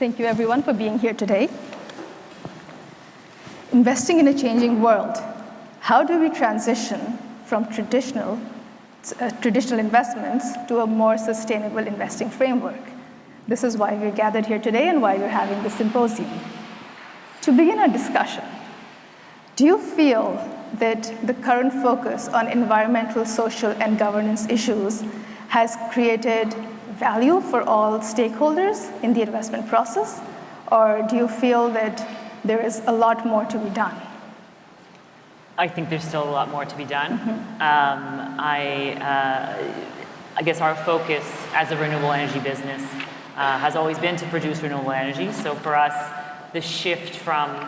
Thank you, everyone, for being here today. Investing in a changing world. How do we transition from traditional investments to a more sustainable investing framework? This is why we're gathered here today and why we're having this symposium. To begin our discussion, do you feel that the current focus on environmental, social, and governance issues has created value for all stakeholders in the investment process? Or do you feel that there is a lot more to be done? I think there's still a lot more to be done. I guess our focus as a renewable energy business has always been to produce renewable energy. So for us, the shift from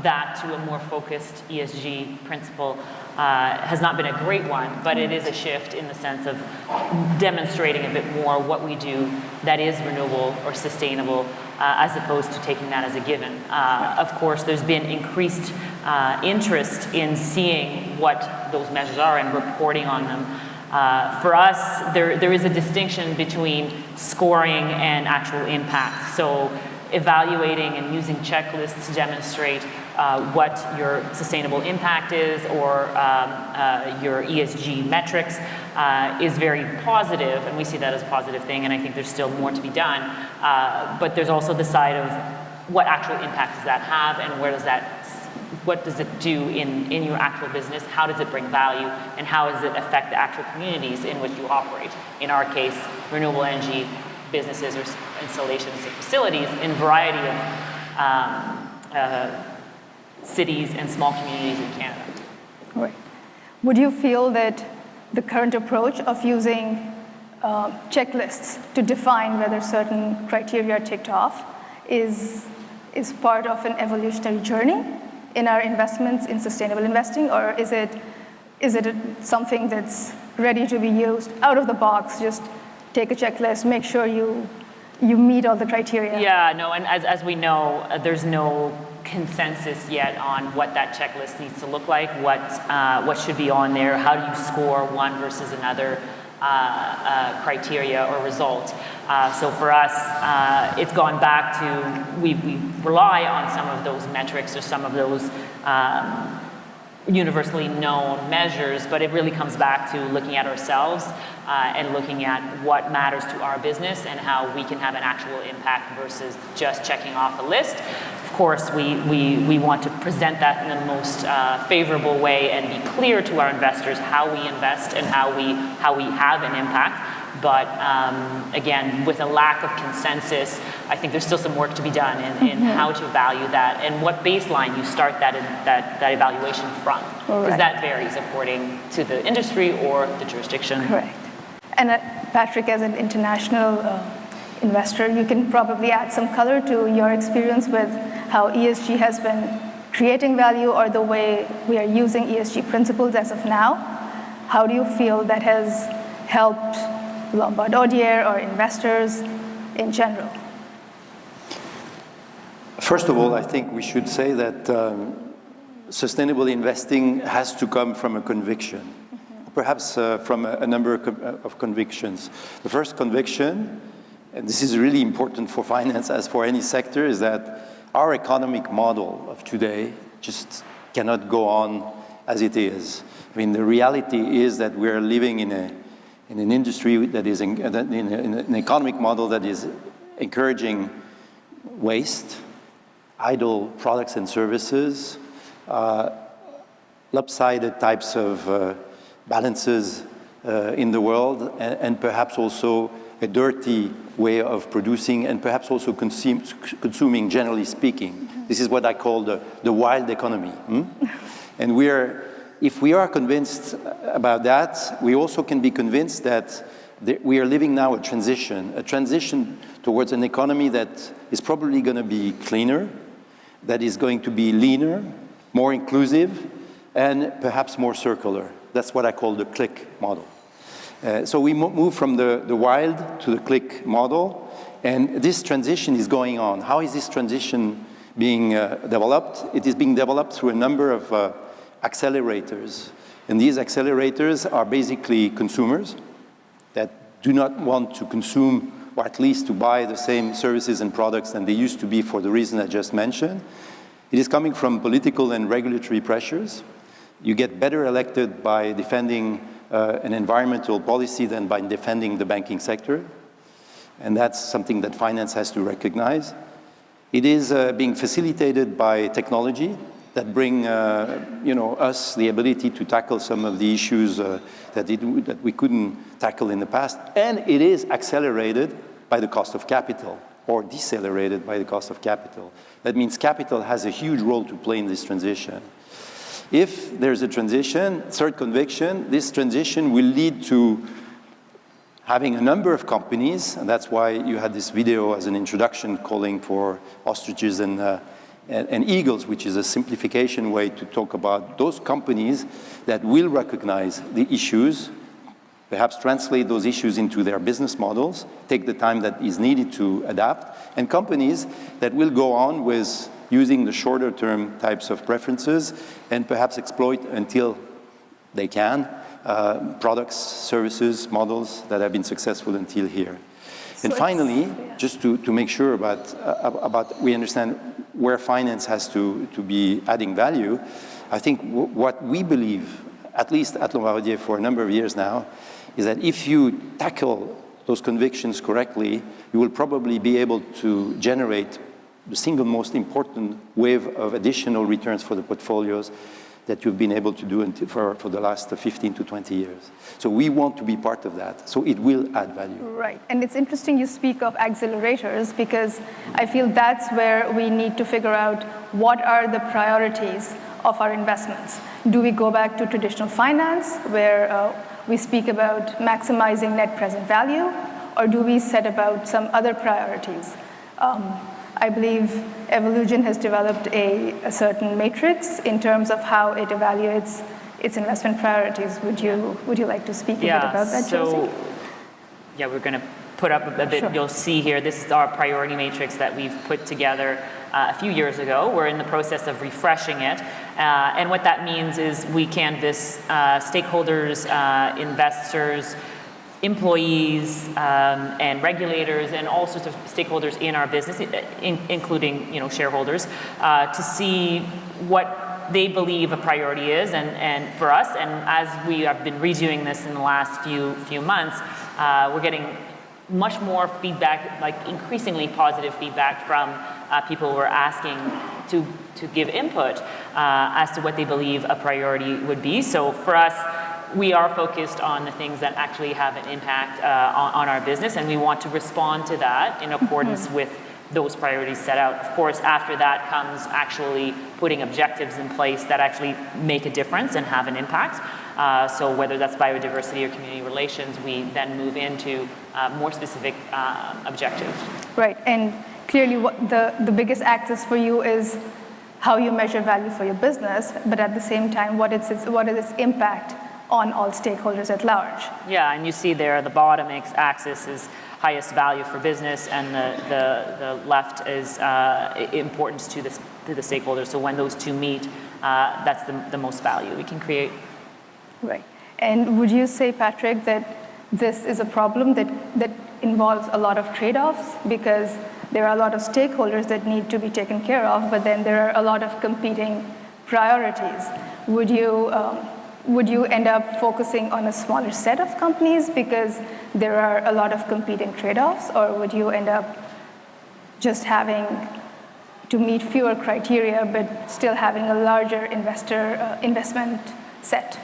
that to a more focused ESG principle has not been a great one, but it is a shift in the sense of demonstrating a bit more what we do that is renewable or sustainable, as opposed to taking that as a given. Of course, there's been increased interest in seeing what those measures are and reporting on them. For us, there is a distinction between scoring and actual impact. So evaluating and using checklists to demonstrate what your sustainable impact is or your ESG metrics is very positive, and we see that as a positive thing, and I think there's still more to be done. But there's also the side of what actual impact does that have, and what does it do in your actual business? How does it bring value, and how does it affect the actual communities in which you operate? In our case, renewable energy businesses or installations of facilities in a variety of cities and small communities in Canada. Right. Would you feel that the current approach of using checklists to define whether certain criteria are ticked off is part of an evolutionary journey in our investments in sustainable investing, or is it something that's ready to be used out of the box? Just take a checklist, make sure you meet all the criteria. Yeah, no, and as we know, there's no consensus yet on what that checklist needs to look like, what should be on there, how do you score one versus another criteria or result. So for us, it's gone back to, we rely on some of those metrics or some of those universally known measures, but it really comes back to looking at ourselves and looking at what matters to our business and how we can have an actual impact versus just checking off a list. Of course, we want to present that in the most favorable way and be clear to our investors how we invest and how we have an impact. But again, with a lack of consensus, I think there's still some work to be done in how to value that and what baseline you start that evaluation from. Because that varies according to the industry or the jurisdiction. Correct. And Patrick, as an international investor, you can probably add some color to your experience with how ESG has been creating value or the way we are using ESG principles as of now. How do you feel that has helped Lombard Odier or investors in general? First of all, I think we should say that sustainable investing has to come from a conviction, perhaps from a number of convictions. The first conviction, and this is really important for finance as for any sector, is that our economic model of today just cannot go on as it is. I mean, the reality is that we're living in an industry that is in an economic model that is encouraging waste, idle products and services, lopsided types of balances in the world, and perhaps also a dirty way of producing and perhaps also consuming, generally speaking. This is what I call the wild economy. And if we are convinced about that, we also can be convinced that we are living now a transition towards an economy that is probably going to be cleaner, that is going to be leaner, more inclusive, and perhaps more circular. That's what I call the click model. So we move from the wild to the click model, and this transition is going on. How is this transition being developed? It is being developed through a number of accelerators. And these accelerators are basically consumers that do not want to consume or at least to buy the same services and products than they used to be for the reason I just mentioned. It is coming from political and regulatory pressures. You get better elected by defending an environmental policy than by defending the banking sector. And that's something that finance has to recognize. It is being facilitated by technology that bring us the ability to tackle some of the issues that we couldn't tackle in the past. And it is accelerated by the cost of capital, or decelerated by the cost of capital. That means capital has a huge role to play in this transition. If there's a transition, third conviction, this transition will lead to having a number of companies, and that's why you had this video as an introduction calling for ostriches and eagles, which is a simplification way to talk about those companies that will recognize the issues, perhaps translate those issues into their business models, take the time that is needed to adapt, and companies that will go on with using the shorter term types of preferences and perhaps exploit until they can products, services, models that have been successful until here. And finally, just to make sure about we understand where finance has to be adding value, I think what we believe, at least at Lombard for a number of years now, is that if you tackle those convictions correctly, you will probably be able to generate the single most important wave of additional returns for the portfolios that you've been able to do for the last 15 to 20 years. So we want to be part of that. So it will add value. Right. And it's interesting you speak of accelerators, because I feel that's where we need to figure out what are the priorities of our investments. Do we go back to traditional finance, where we speak about maximizing net present value, or do we set about some other priorities? I believe Evolugen has developed a certain matrix in terms of how it evaluates its investment priorities. Would you like to speak a bit about that, Josée? Yeah, we're going to put up a bit. Sure. You'll see here, this is our priority matrix that we've put together a few years ago. We're in the process of refreshing it. And what that means is we canvass stakeholders, investors, employees, and regulators, and all sorts of stakeholders in our business, including shareholders, to see what they believe a priority is, and for us. And as we have been redoing this in the last few months, we're getting much more feedback, like increasingly positive feedback from people who are asking to give input as to what they believe a priority would be. So for us, we are focused on the things that actually have an impact on our business, and we want to respond to that in accordance with those priorities set out. Of course, after that comes actually putting objectives in place that actually make a difference and have an impact. So whether that's biodiversity or community relations, we then move into more specific objectives. Right, and clearly what the biggest axis for you is how you measure value for your business, but at the same time, what is its impact on all stakeholders at large. Yeah, and you see there the bottom axis is highest value for business, and the left is importance to the stakeholders. So when those two meet, that's the most value we can create. Right. And would you say, Patrick, that this is a problem that involves a lot of trade-offs, because there are a lot of stakeholders that need to be taken care of, but then there are a lot of competing priorities? Would you end up focusing on a smaller set of companies because there are a lot of competing trade-offs, or would you end up just having to meet fewer criteria but still having a larger investment set?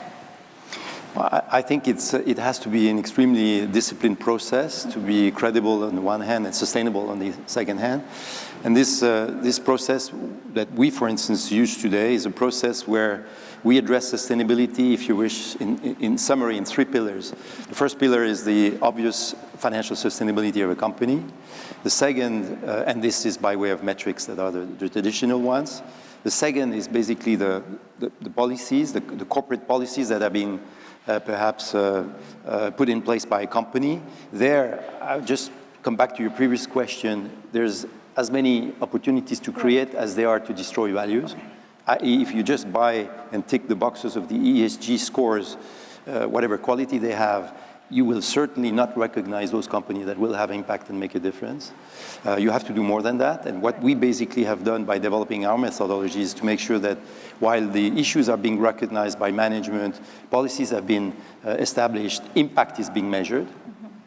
Well, I think it has to be an extremely disciplined process to be credible on the one hand and sustainable on the second hand. And this process that we, for instance, use today is a process where we address sustainability, if you wish, in summary, in three pillars. The first pillar is the obvious financial sustainability of a company. The second, and this is by way of metrics that are the traditional ones. The second is basically the policies, the corporate policies that have been perhaps put in place by a company. There, I'll just come back to your previous question. There's as many opportunities to create as there are to destroy values. If you just buy and tick the boxes of the ESG scores, whatever quality they have, you will certainly not recognize those companies that will have impact and make a difference. You have to do more than that. And what we basically have done by developing our methodology is to make sure that while the issues are being recognized by management, policies have been established, impact is being measured.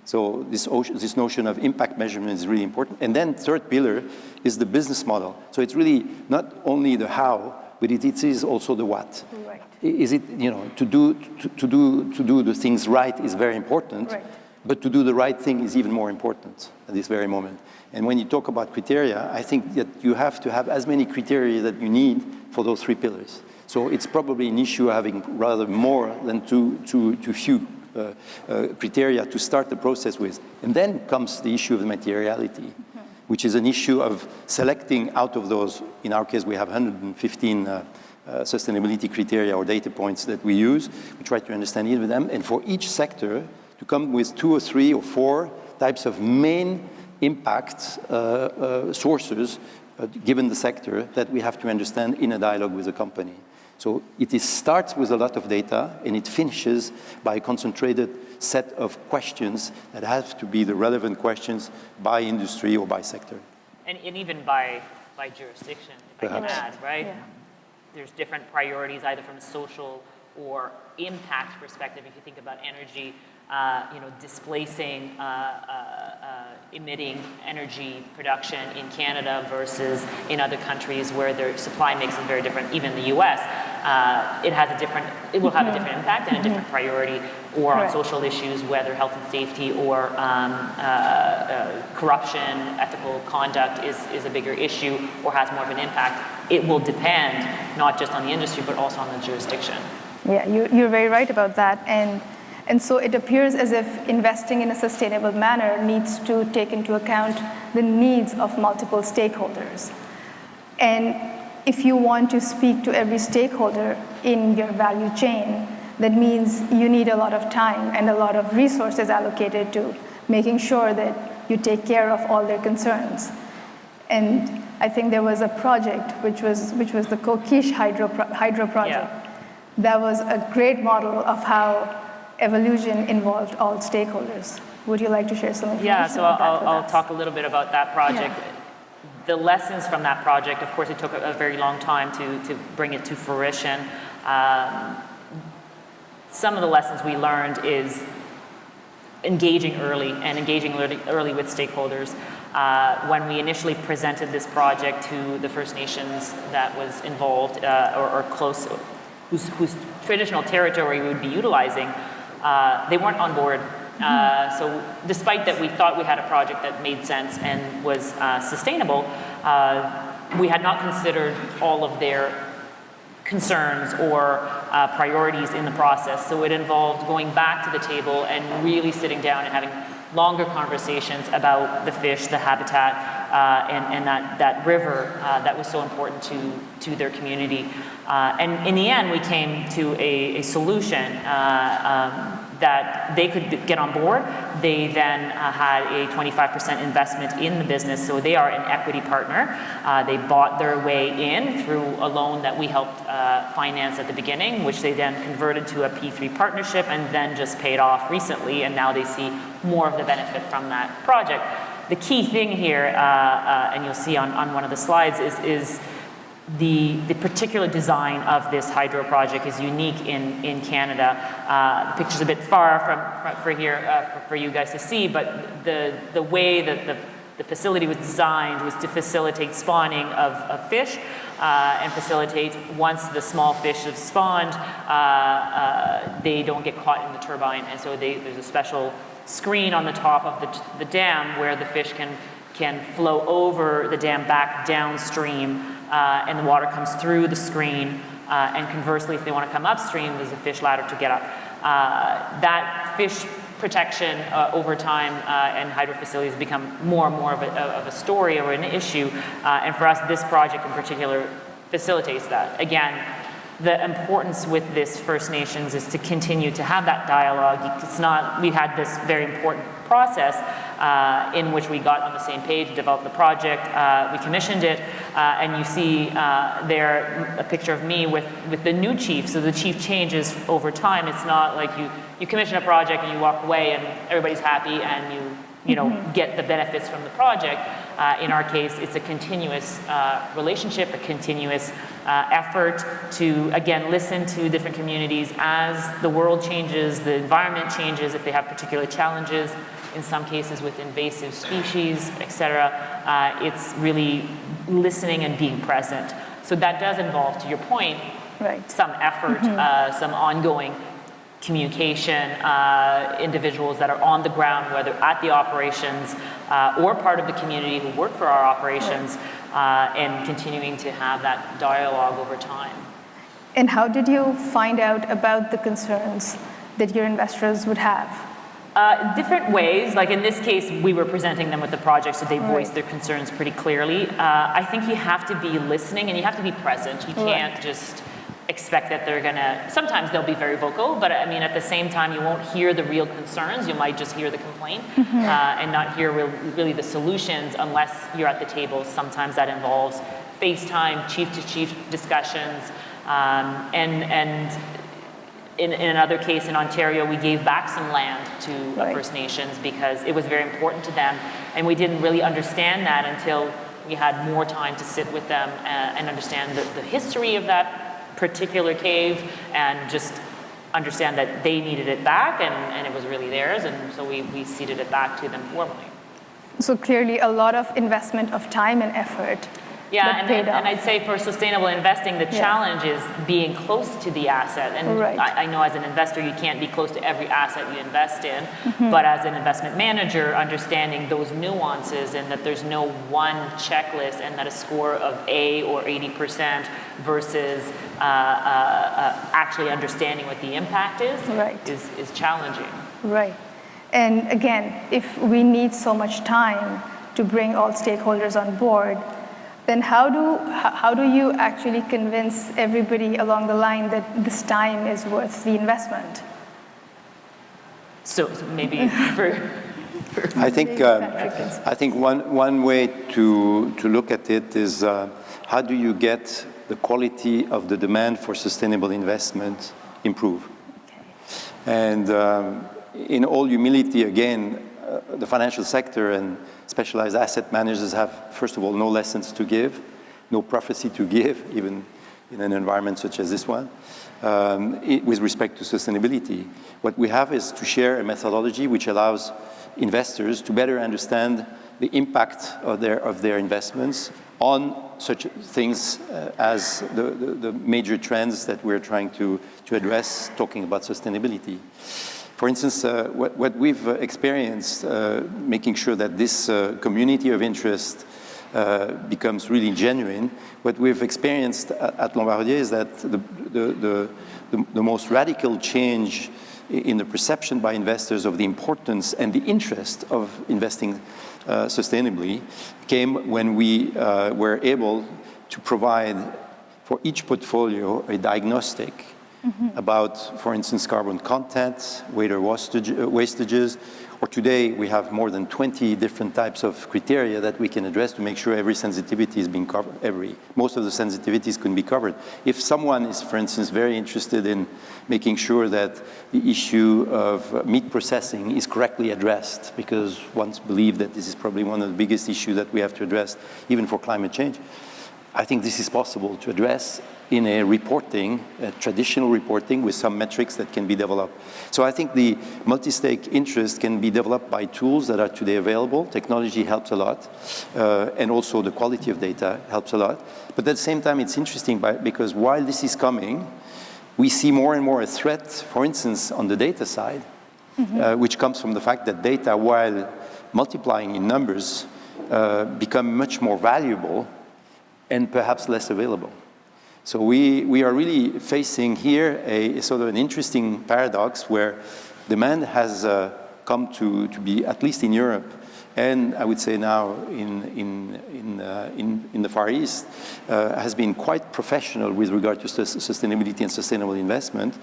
So this notion of impact measurement is really important. And then third pillar is the business model. So it's really not only the how, but it is also the what. Right. Is it, to do the things right is very important, right. But to do the right thing is even more important at this very moment. And when you talk about criteria, I think that you have to have as many criteria that you need for those three pillars. So it's probably an issue having rather more than too few criteria to start the process with. And then comes the issue of the materiality, which is an issue of selecting out of those. In our case, we have 115 sustainability criteria or data points that we use. We try to understand each of them, and for each sector to come with 2 or 3 or 4 types of main impact sources given the sector that we have to understand in a dialogue with the company. So it starts with a lot of data, and it finishes by a concentrated set of questions that have to be the relevant questions by industry or by sector. And even by jurisdiction, if I can add, right? Yeah. There's different priorities, either from a social or impact perspective. If you think about energy, displacing emitting energy production in Canada versus in other countries where their supply mix is very different, even the U.S., it will have a different impact and a different priority, or on social issues, whether health and safety or corruption, ethical conduct is a bigger issue or has more of an impact. It will depend not just on the industry, but also on the jurisdiction. Yeah, you're very right about that. And so it appears as if investing in a sustainable manner needs to take into account the needs of multiple stakeholders. And if you want to speak to every stakeholder in your value chain, that means you need a lot of time and a lot of resources allocated to making sure that you take care of all their concerns. And I think there was a project, which was the Kokish Hydro project. Yeah. That was a great model of how Evolugen involved all stakeholders. Would you like to share some information? Yeah, so I'll talk a little bit about that project. Yeah. The lessons from that project, of course, it took a very long time to bring it to fruition. Some of the lessons we learned is engaging early with stakeholders. When we initially presented this project to the First Nations that was involved or close, whose traditional territory we would be utilizing, they weren't on board. So despite that we thought we had a project that made sense and was sustainable, we had not considered all of their concerns or priorities in the process. So it involved going back to the table and really sitting down and having longer conversations about the fish, the habitat, and that river that was so important to their community. And in the end, we came to a solution that they could get on board. They then had a 25% investment in the business, so they are an equity partner. They bought their way in through a loan that we helped finance at the beginning, which they then converted to a P3 partnership and then just paid off recently, and now they see more of the benefit from that project. The key thing here, and you'll see on one of the slides, is the particular design of this hydro project is unique in Canada. The picture's a bit far for you guys to see, but the way that the facility was designed was to facilitate spawning of fish and facilitate, once the small fish have spawned, they don't get caught in the turbine. And so there's a special screen on the top of the dam where the fish can flow over the dam back downstream, and the water comes through the screen, and conversely, if they want to come upstream, there's a fish ladder to get up. That fish protection over time and hydro facilities become more and more of a story or an issue, and for us, this project in particular facilitates that. Again, the importance with this First Nations is to continue to have that dialogue. It's not, we had this very important process, in which we got on the same page, developed the project, we commissioned it, and you see there a picture of me with the new chief. So the chief changes over time. It's not like you commission a project and you walk away and everybody's happy and you know, get the benefits from the project. In our case, it's a continuous relationship, a continuous effort to, again, listen to different communities as the world changes, the environment changes, if they have particular challenges, in some cases with invasive species, et cetera. It's really listening and being present. So that does involve, to your point, some effort, some ongoing communication, individuals that are on the ground, whether at the operations or part of the community who work for our operations, and continuing to have that dialogue over time. And how did you find out about the concerns that your investors would have? Different ways. Like in this case, we were presenting them with the project, so they voiced their concerns pretty clearly. I think you have to be listening and you have to be present. You can't just expect that they're gonna, sometimes they'll be very vocal, but I mean, at the same time, you won't hear the real concerns. You might just hear the complaint and not hear really the solutions unless you're at the table. Sometimes that involves FaceTime, chief-to-chief discussions, and in another case in Ontario, we gave back some land to First Nations because it was very important to them, and we didn't really understand that until we had more time to sit with them and understand the history of that particular cave and just understand that they needed it back and it was really theirs, and so we ceded it back to them formally. So clearly a lot of investment of time and effort. Yeah, and I'd say for sustainable investing, the challenge is being close to the asset. And I know as an investor, you can't be close to every asset you invest in, but as an investment manager, understanding those nuances and that there's no one checklist and that a score of A or 80% versus actually understanding what the impact is challenging. Right. And again, if we need so much time to bring all stakeholders on board, then how do you actually convince everybody along the line that this time is worth the investment? So maybe for I think one way to look at it is how do you get the quality of the demand for sustainable investment improve? And in all humility, again, the financial sector and specialized asset managers have, first of all, no lessons to give, no prophecy to give, even in an environment such as this one, with respect to sustainability. What we have is to share a methodology which allows investors to better understand the impact of their investments on such things as the major trends that we're trying to address, talking about sustainability. For instance, what we've experienced, making sure that this community of interest becomes really genuine, what we've experienced at Lombard is that the most radical change in the perception by investors of the importance and the interest of investing sustainably came when we were able to provide for each portfolio a diagnostic about, for instance, carbon content, water wastages, or today we have more than 20 different types of criteria that we can address to make sure every sensitivity is being covered, most of the sensitivities can be covered. If someone is, for instance, very interested in making sure that the issue of meat processing is correctly addressed, because one believes that this is probably one of the biggest issues that we have to address, even for climate change, I think this is possible to address in a traditional reporting with some metrics that can be developed. So I think the multi-stake interest can be developed by tools that are today available. Technology helps a lot, and also the quality of data helps a lot. But at the same time, it's interesting because while this is coming, we see more and more a threat, for instance, on the data side, which comes from the fact that data, while multiplying in numbers, become much more valuable and perhaps less available. So we are really facing here a sort of an interesting paradox where demand has come to be, at least in Europe, and I would say now in the Far East, has been quite professional with regard to sustainability and sustainable investment.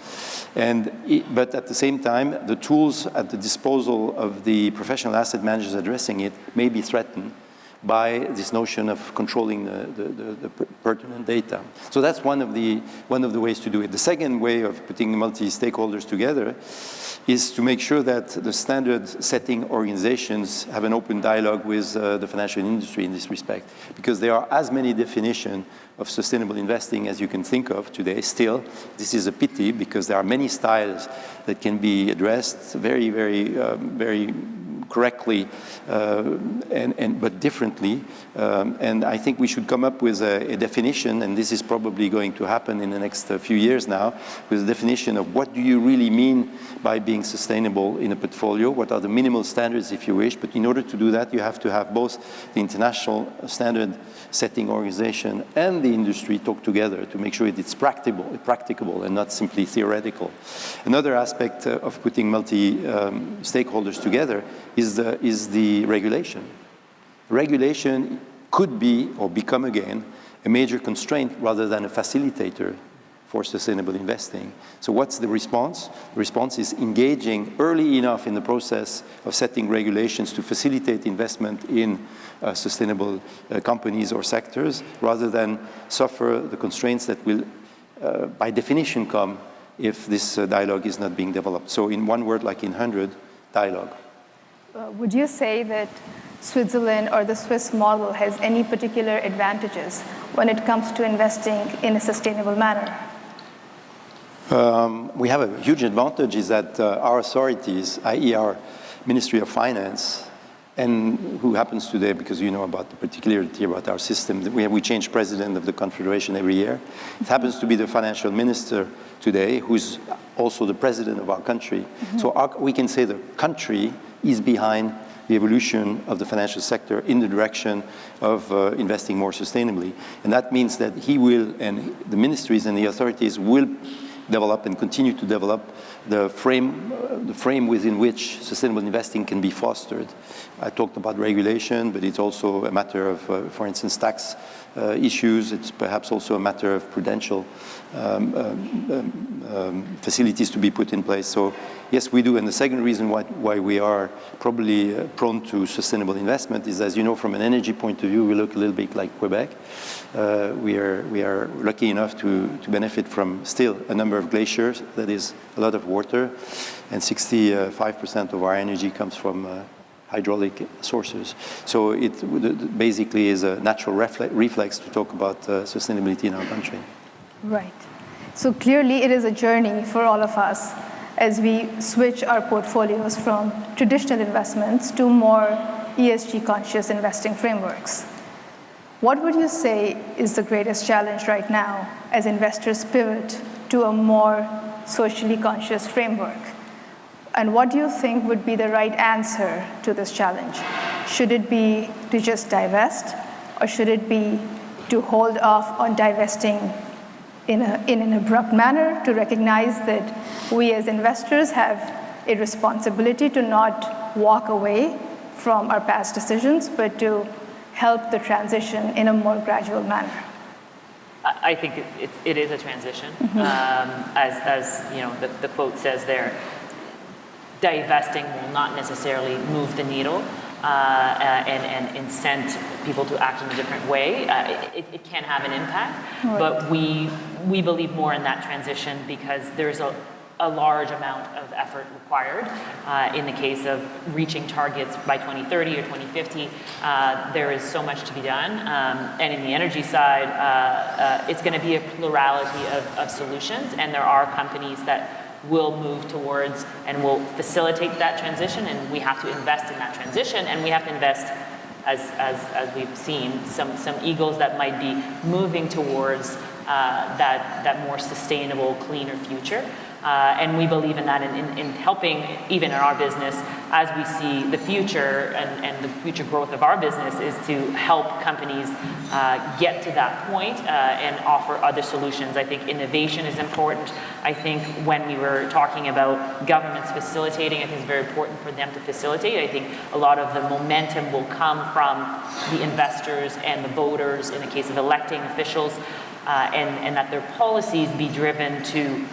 But at the same time, the tools at the disposal of the professional asset managers addressing it may be threatened by this notion of controlling the pertinent data. So that's one of the ways to do it. The second way of putting multi-stakeholders together is to make sure that the standard-setting organizations have an open dialogue with the financial industry in this respect, because there are as many definitions of sustainable investing as you can think of today. Still, this is a pity because there are many styles that can be addressed very, very correctly, but differently. And I think we should come up with a definition, and this is probably going to happen in the next few years now, with a definition of what do you really mean by being sustainable in a portfolio, what are the minimal standards, if you wish. But in order to do that, you have to have both the international standard setting organization and the industry talk together to make sure it's practicable and not simply theoretical. Another aspect of putting multi-stakeholders together is the regulation. Regulation could be or become again a major constraint rather than a facilitator for sustainable investing. So what's the response? The response is engaging early enough in the process of setting regulations to facilitate investment in sustainable companies or sectors, rather than suffer the constraints that will, by definition, come if this dialogue is not being developed. So in one word, like in 100, dialogue. Would you say that Switzerland or the Swiss model has any particular advantages when it comes to investing in a sustainable manner? We have a huge advantage is that our authorities, i.e. our Ministry of Finance, and who happens today, because you know about the particularity about our system, we change president of the Confederation every year. It happens to be the financial minister today, who's also the president of our country. Mm-hmm. So we can say the country is behind the evolution of the financial sector in the direction of investing more sustainably. And that means that he will, and the ministries and the authorities will develop and continue to develop the frame within which sustainable investing can be fostered. I talked about regulation, but it's also a matter of, for instance, tax issues. It's perhaps also a matter of prudential facilities to be put in place. So yes, we do. And the second reason why we are probably prone to sustainable investment is, as you know, from an energy point of view, we look a little bit like Quebec. We are lucky enough to benefit from still a number of glaciers, that is a lot of water, and 65% of our energy comes from hydraulic sources. So it basically is a natural reflex to talk about sustainability in our country. Right. So clearly it is a journey for all of us as we switch our portfolios from traditional investments to more ESG conscious investing frameworks. What would you say is the greatest challenge right now as investors pivot to a more socially conscious framework? And what do you think would be the right answer to this challenge? Should it be to just divest, or should it be to hold off on divesting in an abrupt manner, to recognize that we as investors have a responsibility to not walk away from our past decisions, but to help the transition in a more gradual manner? I think it is a transition. Mm-hmm. As you know, the quote says there, divesting will not necessarily move the needle and incent people to act in a different way. It can have an impact, right. But we believe more in that transition because there's a large amount of effort required. In the case of reaching targets by 2030 or 2050, there is so much to be done. And in the energy side, it's going to be a plurality of solutions, and there are companies that will move towards and will facilitate that transition, and we have to invest in that transition, and we have to invest, as we've seen, some eagles that might be moving towards that more sustainable, cleaner future. And we believe in that in helping, even in our business, as we see the future and the future growth of our business is to help companies get to that point and offer other solutions. I think innovation is important. I think when we were talking about governments facilitating, I think it's very important for them to facilitate. I think a lot of the momentum will come from the investors and the voters in the case of electing officials, and that their policies be driven to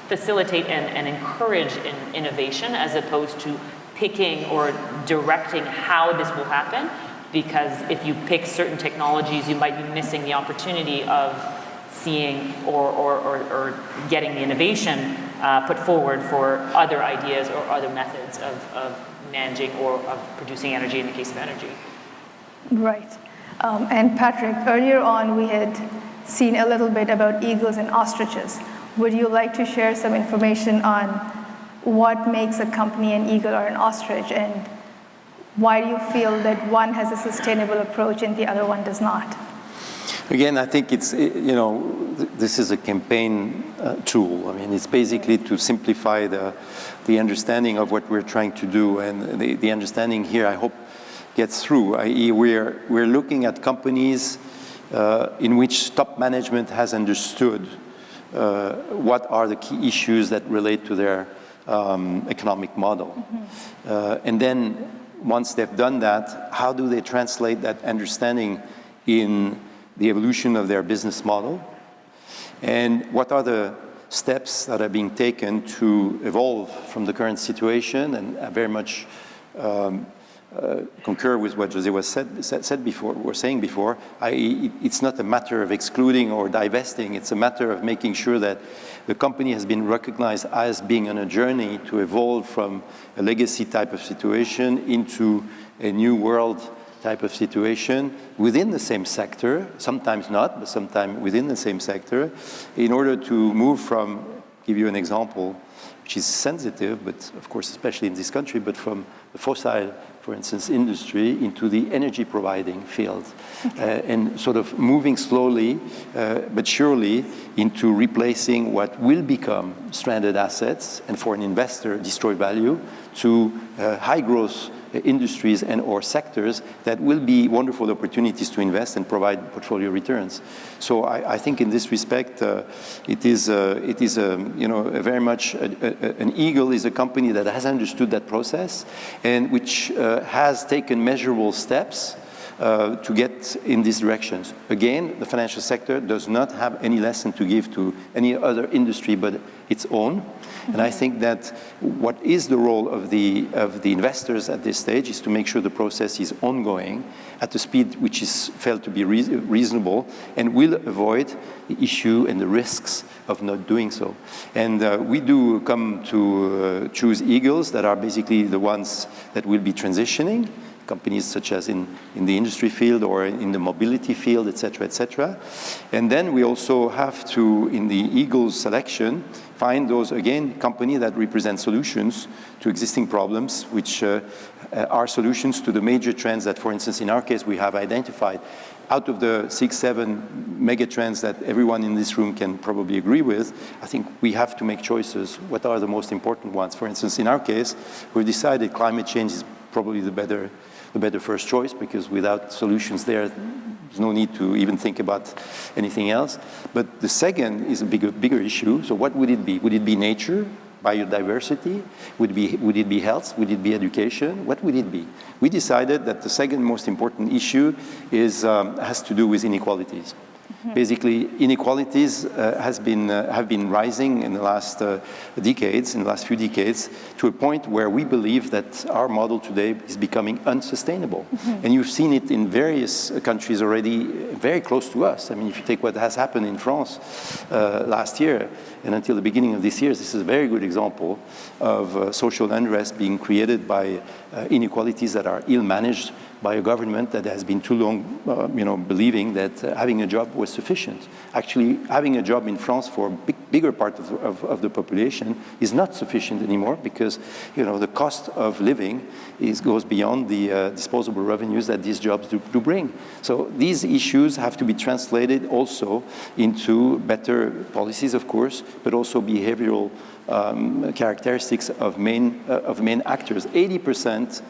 facilitate and encourage innovation as opposed to picking or directing how this will happen. Because if you pick certain technologies, you might be missing the opportunity of seeing or getting the innovation put forward for other ideas or other methods of managing or of producing energy in the case of energy. Right. And Patrick, earlier on we had seen a little bit about eagles and ostriches. Would you like to share some information on what makes a company an eagle or an ostrich, and why do you feel that one has a sustainable approach and the other one does not? Again, I think it's, this is a campaign tool. I mean, it's basically to simplify the understanding of what we're trying to do, and the understanding here, I hope, gets through, i.e. we're looking at companies in which top management has understood what are the key issues that relate to their economic model. And then once they've done that, how do they translate that understanding in the evolution of their business model? And what are the steps that are being taken to evolve from the current situation? And I very much concur with what Josée was saying before. It's not a matter of excluding or divesting. It's a matter of making sure that the company has been recognized as being on a journey to evolve from a legacy type of situation into a new world type of situation within the same sector, sometimes not, but sometimes within the same sector, in order to move from, give you an example, which is sensitive, but of course, especially in this country, but from the fossil, for instance, industry into the energy providing field, and sort of moving slowly but surely into replacing what will become stranded assets and for an investor destroy value to high growth industries and or sectors that will be wonderful opportunities to invest and provide portfolio returns. So I think in this respect, it is very much an eagle is a company that has understood that process and which has taken measurable steps to get in these directions. Again, the financial sector does not have any lesson to give to any other industry but its own. And I think that what is the role of the investors at this stage is to make sure the process is ongoing at the speed which is felt to be reasonable and will avoid the issue and the risks of not doing so. And we do come to choose eagles that are basically the ones that will be transitioning, companies such as in the industry field or in the mobility field, et cetera, et cetera. And then we also have to, in the eagles selection, find those, again, companies that represent solutions to existing problems, which are solutions to the major trends that, for instance, in our case, we have identified. Out of the 6-7 mega trends that everyone in this room can probably agree with, I think we have to make choices. What are the most important ones? For instance, in our case, we've decided climate change is probably the better first choice, because without solutions there's no need to even think about anything else. But the second is a bigger issue. So what would it be? Would it be nature, biodiversity? Would it be health? Would it be education? What would it be? We decided that the second most important issue has to do with inequalities. Basically, inequalities have been rising in the last few decades, to a point where we believe that our model today is becoming unsustainable. And you've seen it in various countries already, very close to us. I mean, if you take what has happened in France last year and until the beginning of this year, this is a very good example of social unrest being created by inequalities that are ill-managed by a government that has been too long, believing that having a job was sufficient. Actually, having a job in France for big bigger part of the population is not sufficient anymore because, the cost of living goes beyond the disposable revenues that these jobs do bring. So these issues have to be translated also into better policies, of course, but also behavioral characteristics of main actors. 80%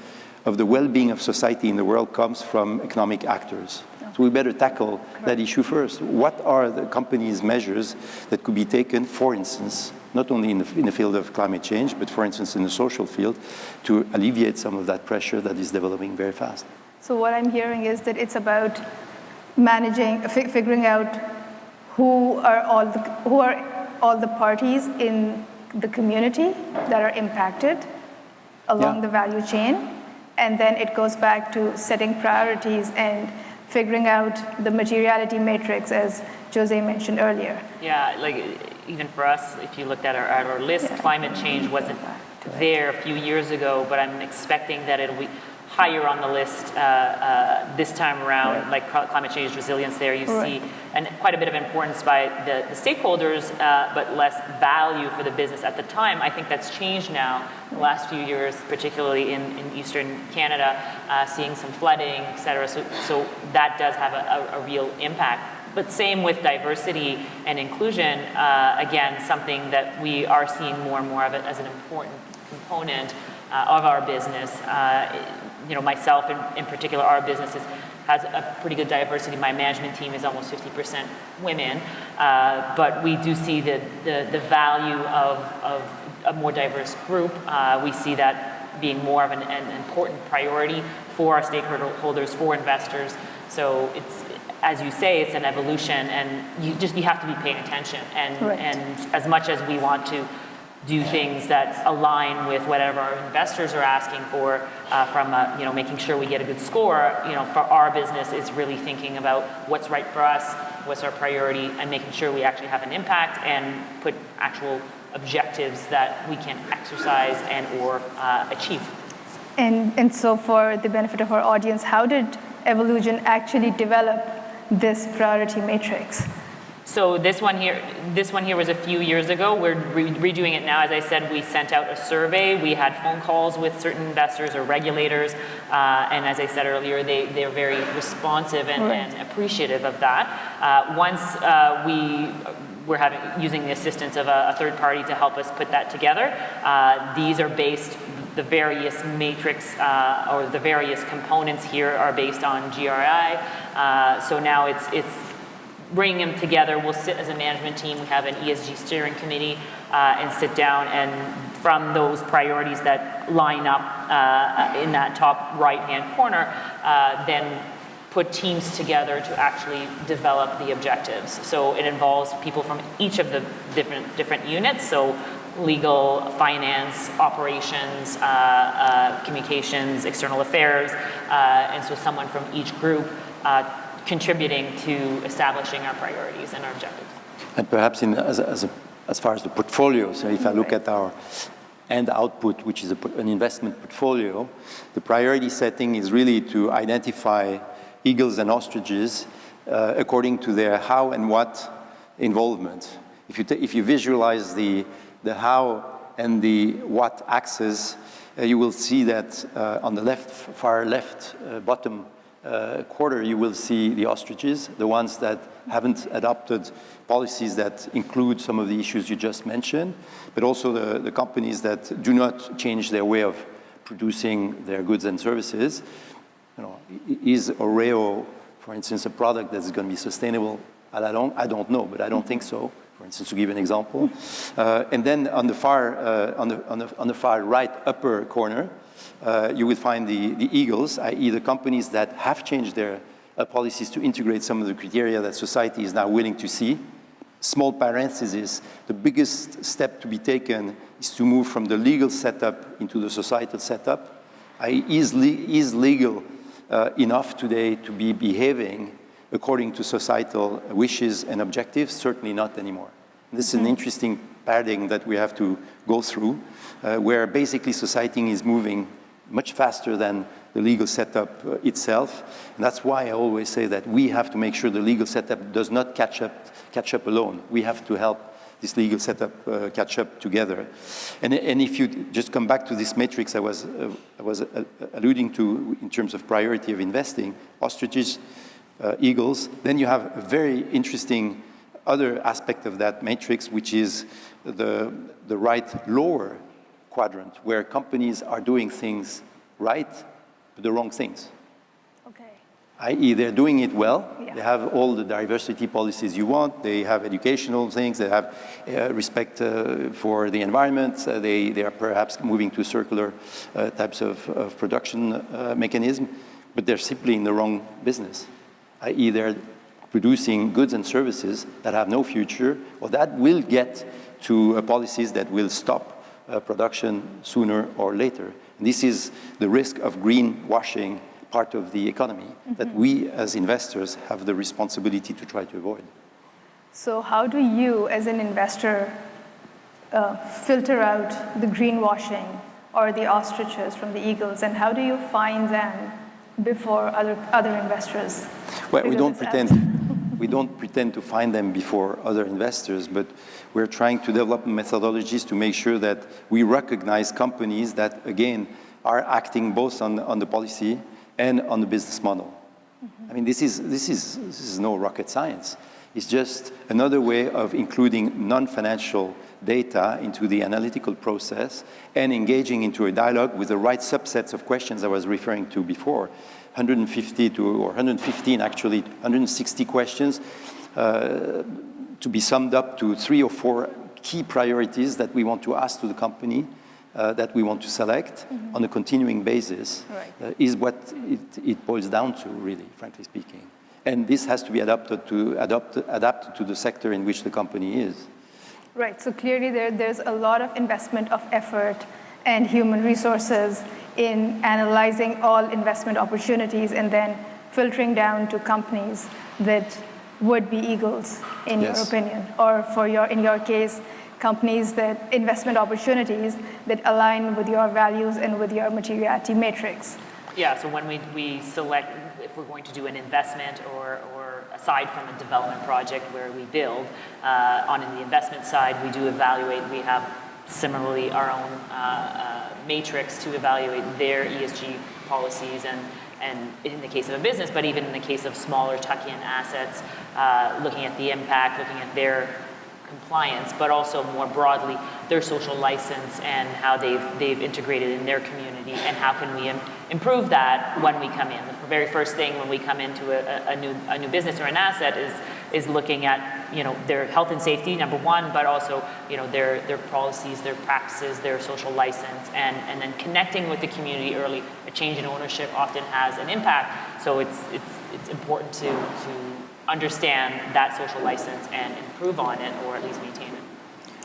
of the well-being of society in the world comes from economic actors. So we better tackle that issue first. What are the companies' measures that could be taken, for instance, not only in the field of climate change, but for instance in the social field, to alleviate some of that pressure that is developing very fast? So what I'm hearing is that it's about figuring out who are all the parties in the community that are impacted along the value chain, and then it goes back to setting priorities and figuring out the materiality matrix, as Josée mentioned earlier. Yeah, like even for us, if you looked at our list, climate change wasn't there a few years ago, but I'm expecting that it'll be higher on the list this time around, like climate change resilience there you see, and quite a bit of importance by the stakeholders, but less value for the business at the time. I think that's changed now in the last few years, particularly in eastern Canada, seeing some flooding, et cetera. So that does have a real impact. But same with diversity and inclusion, again, something that we are seeing more and more of it as an important component of our business. Myself in particular, our business has a pretty good diversity. My management team is almost 50% women, but we do see the value of a more diverse group. We see that being more of an important priority for our stakeholders, for investors. So it's, as you say, it's an evolution, and you have to be paying attention. And as much as we want to do things that align with whatever our investors are asking for, from making sure we get a good score, for our business is really thinking about what's right for us, what's our priority, and making sure we actually have an impact and put actual objectives that we can exercise and or achieve. And so for the benefit of our audience, how did Evolugen actually develop this priority matrix? So this one here was a few years ago. We're redoing it now. As I said, we sent out a survey. We had phone calls with certain investors or regulators, and as I said earlier, they're very responsive and appreciative of that. Once we're using the assistance of a third party to help us put that together. These are based, the various matrix or the various components here are based on GRI. So now it's bringing them together. We'll sit as a management team. We have an ESG steering committee and sit down, and from those priorities that line up in that top right-hand corner, then put teams together to actually develop the objectives. So it involves people from each of the different units. So legal, finance, operations, communications, external affairs, and so someone from each group contributing to establishing our priorities and our objectives. And perhaps as far as the portfolio, so if I look at our end output, which is an investment portfolio, the priority setting is really to identify eagles and ostriches according to their how and what involvement. If you visualize the how and the what axis, you will see that on the far left bottom quarter, you will see the ostriches, the ones that haven't adopted policies that include some of the issues you just mentioned, but also the companies that do not change their way of producing their goods and services. Is Oreo, for instance, a product that's going to be sustainable à la longue? I don't know, but I don't think so. For instance, to give an example, and then on the far right upper corner, you will find the eagles, i.e. the companies that have changed their policies to integrate some of the criteria that society is now willing to see. Small parenthesis, the biggest step to be taken is to move from the legal setup into the societal setup. Is legal enough today to be behaving according to societal wishes and objectives? Certainly not anymore. This is an interesting paradigm that we have to go through, where basically society is moving much faster than the legal setup itself. And that's why I always say that we have to make sure the legal setup does not catch up alone. We have to help this legal setup catch up together. And if you just come back to this matrix I was alluding to in terms of priority of investing, ostriches, eagles, then you have a very interesting other aspect of that matrix, which is the right lower quadrant, where companies are doing things right, but the wrong things. Okay. I.e., they're doing it well. Yeah. They have all the diversity policies you want. They have educational things. They have respect for the environment. They are perhaps moving to circular types of production mechanism, but they're simply in the wrong business. I.e., they're producing goods and services that have no future, or that will get to policies that will stop production sooner or later. And this is the risk of greenwashing part of the economy that we as investors have the responsibility to try to avoid. So how do you, as an investor, filter out the greenwashing or the ostriches from the eagles, and how do you find them before other investors? Well, we don't pretend to find them before other investors, but we're trying to develop methodologies to make sure that we recognize companies that, again, are acting both on the policy and on the business model. I mean, this is no rocket science. It's just another way of including non-financial data into the analytical process and engaging into a dialogue with the right subsets of questions I was referring to before. 115 actually, 160 questions to be summed up to 3 or 4 key priorities that we want to ask to the company, that we want to select on a continuing basis, is what it boils down to, really, frankly speaking. And this has to be adapted to the sector in which the company is. Right, so clearly there's a lot of investment of effort and human resources in analyzing all investment opportunities and then filtering down to companies that would be eagles, in your opinion, or in your case, companies that investment opportunities that align with your values and with your materiality matrix. Yeah, so when we select, if we're going to do an investment or aside from a development project where we build, on the investment side, we do evaluate, we have similarly our own matrix to evaluate their ESG policies and in the case of a business, but even in the case of smaller tuck-in assets, looking at the impact, looking at their compliance, but also more broadly, their social license and how they've integrated in their community and how can we improve that when we come in. The very first thing when we come into a new business or an asset is looking at, their health and safety, number one, but also, their policies, their practices, their social license, and then connecting with the community early. A change in ownership often has an impact, so it's important to understand that social license and improve on it, or at least maintain it.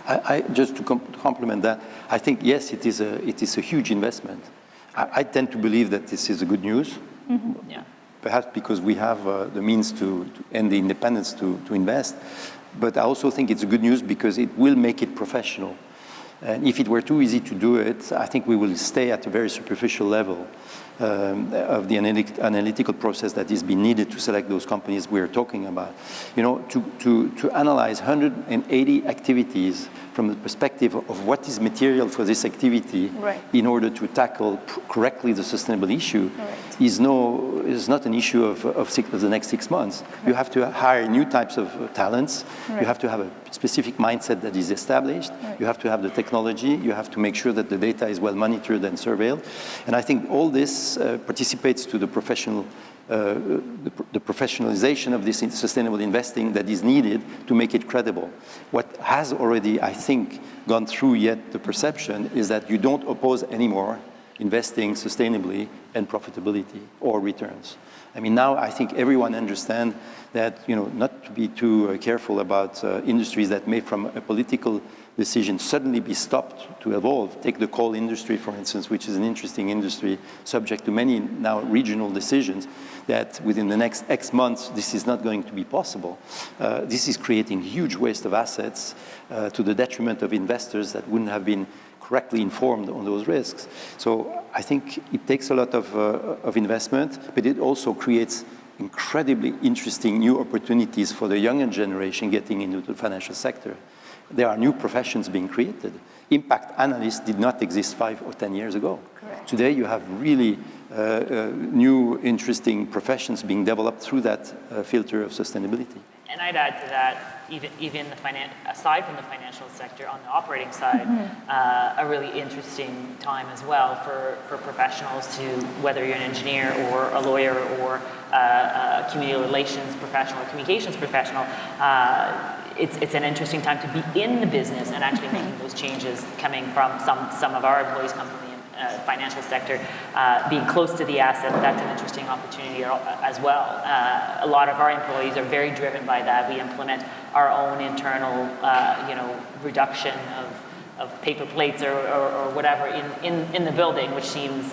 I just to complement that, I think yes, it is a huge investment. I tend to believe that this is a good news. Yeah. Perhaps because we have the means and the independence to invest. But I also think it's good news because it will make it professional. And if it were too easy to do it, I think we will stay at a very superficial level of the analytical process that is being needed to select those companies we're talking about. To analyze 180 activities from the perspective of what is material for this activity in order to tackle correctly the sustainable issue is not an issue of the next 6 months. You have to hire new types of talents. You have to have a specific mindset that is established. You have to have the technology. You have to make sure that the data is well monitored and surveilled. And I think all this participates to the professionalization of this sustainable investing that is needed to make it credible. What has already, I think, gone through yet the perception is that you don't oppose anymore investing sustainably and profitability or returns. I mean, now I think everyone understands that, not to be too careful about industries that may, from a political decision, suddenly be stopped to evolve. Take the coal industry, for instance, which is an interesting industry subject to many now regional decisions, that within the next X months, this is not going to be possible. This is creating huge waste of assets to the detriment of investors that wouldn't have been correctly informed on those risks. So I think it takes a lot of investment, but it also creates incredibly interesting new opportunities for the younger generation getting into the financial sector. there are new professions being created. Impact analysts did not exist 5 or 10 years ago. Correct. Today you have really new interesting professions being developed through that filter of sustainability. And I'd add to that, even aside from the financial sector, on the operating side, a really interesting time as well for professionals to, whether you're an engineer or a lawyer or a community relations professional or communications professional, it's an interesting time to be in the business and actually making those changes, coming from some of our employees come from the financial sector, being close to the asset. That's an interesting opportunity as well. A lot of our employees are very driven by that. We implement our own internal, reduction of paper plates or whatever in the building, which seems,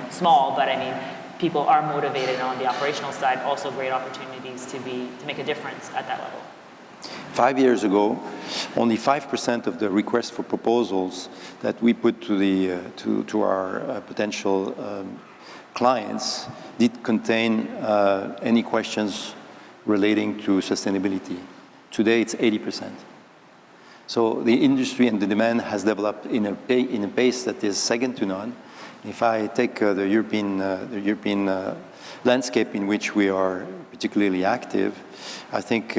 small, but I mean, people are motivated on the operational side. Also, great opportunities to make a difference at that level. 5 years ago, only 5% of the requests for proposals that we put to our potential clients did contain any questions relating to sustainability. Today, it's 80%. So the industry and the demand has developed in a pace that is second to none. If I take the European landscape in which we are particularly active, I think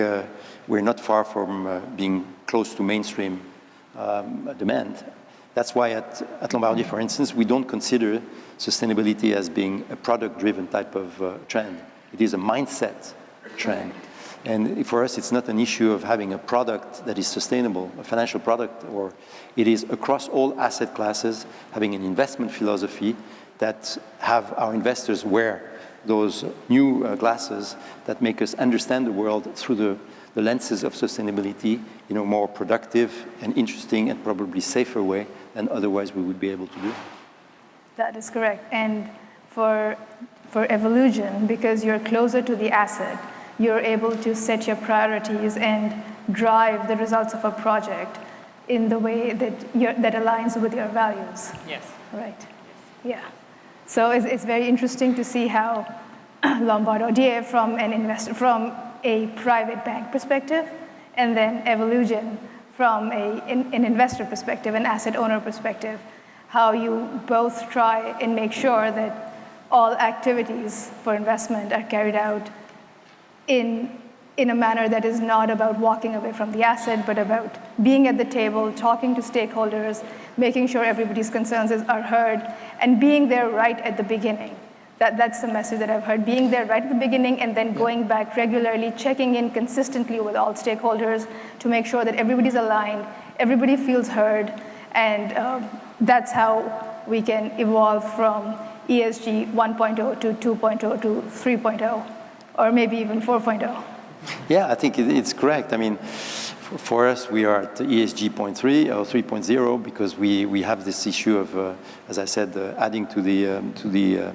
we're not far from being close to mainstream demand. That's why at Lombard, for instance, we don't consider sustainability as being a product-driven type of trend. It is a mindset trend. And for us, it's not an issue of having a product that is sustainable, a financial product, or it is across all asset classes, having an investment philosophy that have our investors wear those new glasses that make us understand the world through the lenses of sustainability in a more productive and interesting and probably safer way than otherwise we would be able to do. That is correct. And for Evolugen, because you're closer to the asset, you're able to set your priorities and drive the results of a project in the way that aligns with your values. Yes. Right. Yeah. So it's very interesting to see how Lombard Odier from a private bank perspective, and then Evolugen from an investor perspective, an asset owner perspective, how you both try and make sure that all activities for investment are carried out in a manner that is not about walking away from the asset, but about being at the table, talking to stakeholders, making sure everybody's concerns are heard, and being there right at the beginning. That's the message that I've heard, being there right at the beginning and then going back regularly, checking in consistently with all stakeholders to make sure that everybody's aligned, everybody feels heard, and that's how we can evolve from ESG 1.0 to 2.0 to 3.0, or maybe even 4.0. Yeah, I think it's correct. I mean, for us, we are at ESG 0.3 or 3.0 because we have this issue of, as I said, adding to the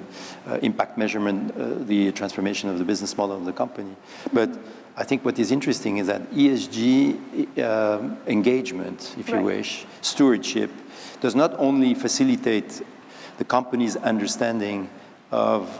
impact measurement, the transformation of the business model of the company. But I think what is interesting is that ESG engagement, if you wish, stewardship, does not only facilitate the company's understanding of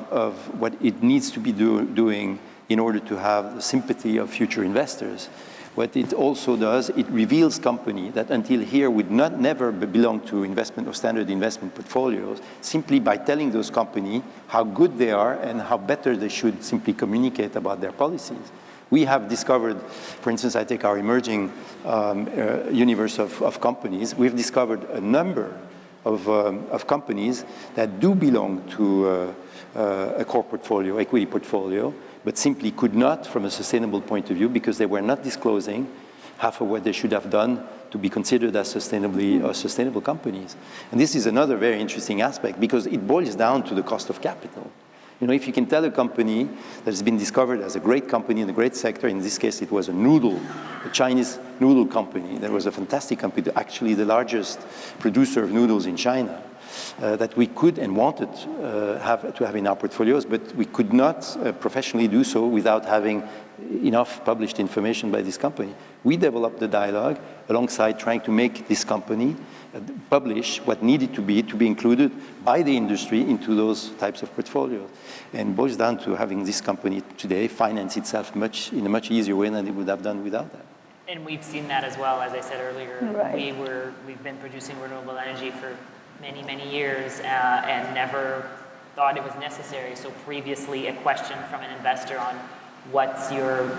what it needs to be doing in order to have the sympathy of future investors. What it also does, it reveals company that until here would never belong to investment or standard investment portfolios, simply by telling those companies how good they are and how better they should simply communicate about their policies. We have discovered, for instance, I take our emerging universe of companies, we've discovered a number of companies that do belong to a core portfolio, equity portfolio, but simply could not from a sustainable point of view because they were not disclosing half of what they should have done to be considered as sustainable companies. And this is another very interesting aspect because it boils down to the cost of capital. You know, if you can tell a company that has been discovered as a great company in a great sector, in this case it was a Chinese noodle company, that was a fantastic company, actually the largest producer of noodles in China, that we could and wanted to have in our portfolios, but we could not professionally do so without having enough published information by this company. We developed the dialogue alongside trying to make this company publish what needed to be included by the industry into those types of portfolios. And boils down to having this company today finance itself in a much easier way than it would have done without that. And we've seen that as well, as I said earlier. Right. We've been producing renewable energy for many, many years and never thought it was necessary. So previously, a question from an investor on what's your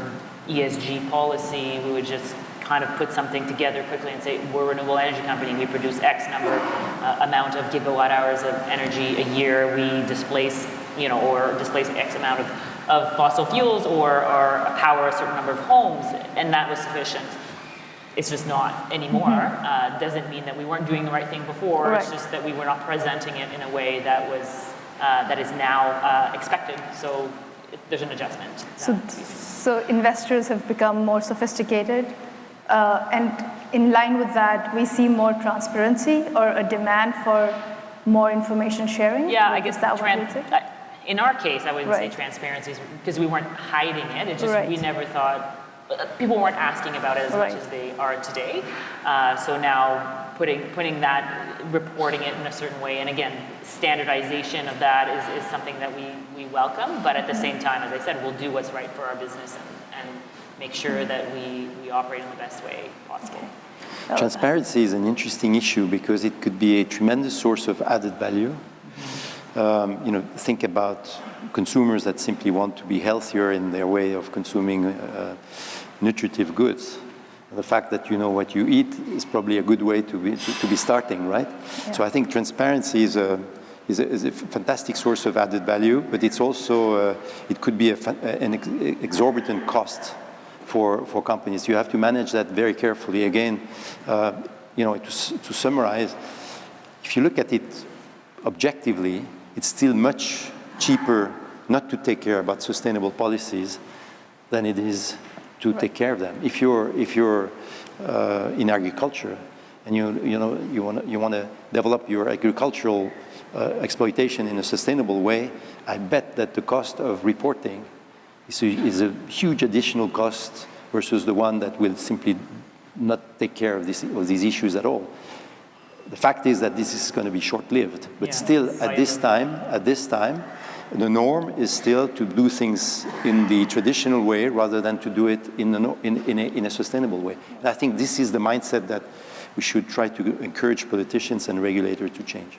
ESG policy, we would just kind of put something together quickly and say, we're a renewable energy company, we produce X amount of gigawatt hours of energy a year, we displace, or displace X amount of fossil fuels or power a certain number of homes, and that was sufficient. It's just not anymore. Doesn't mean that we weren't doing the right thing before. Right. It's just that we were not presenting it in a way that is now expected. So there's an adjustment. So investors have become more sophisticated, and in line with that, we see more transparency or a demand for more information sharing. Yeah, I guess is that what you'd say? In our case, I wouldn't say Right. transparency because we weren't hiding it. It's just Right. we never thought people weren't asking about it as Right. much as they are today. So now putting that, reporting it in a certain way, and again, standardization of that is something that we welcome. But at the same time, as I said, we'll do what's right for our business and make sure that we operate in the best way possible. Transparency is an interesting issue because it could be a tremendous source of added value. Think about consumers that simply want to be healthier in their way of consuming nutritive goods. The fact that you know what you eat is probably a good way to be starting, right? Yeah. So I think transparency is a fantastic source of added value, but it's also it could be an exorbitant cost for companies. You have to manage that very carefully. Again, to summarize, if you look at it objectively, it's still much cheaper not to take care about sustainable policies than it is to take care of them. If you're in agriculture and you want to develop your agricultural exploitation in a sustainable way, I bet that the cost of reporting is a huge additional cost versus the one that will simply not take care of these issues at all. The fact is that this is going to be short-lived, but still at this time, the norm is still to do things in the traditional way rather than to do it in a sustainable way. And I think this is the mindset that we should try to encourage politicians and regulators to change.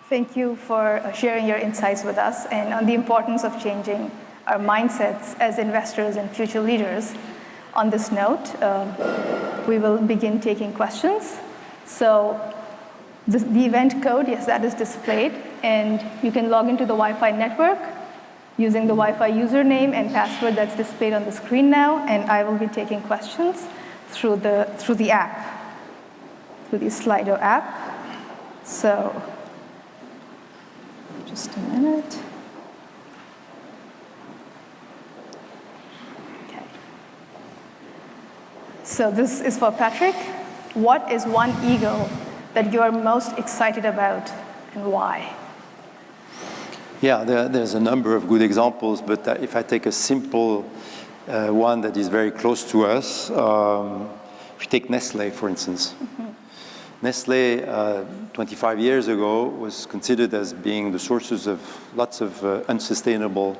Thank you for sharing your insights with us and on the importance of changing our mindsets as investors and future leaders. On this note, we will begin taking questions. So the event code, yes, that is displayed, and you can log into the Wi-Fi network using the Wi-Fi username and password that's displayed on the screen now, and I will be taking questions through the app, through the Slido app. So, just a minute. Okay. So this is for Patrick. What is one ego that you are most excited about and why? Yeah, there's a number of good examples, but if I take a simple one that is very close to us, if you take Nestlé, for instance. Nestlé, 25 years ago, was considered as being the sources of lots of unsustainable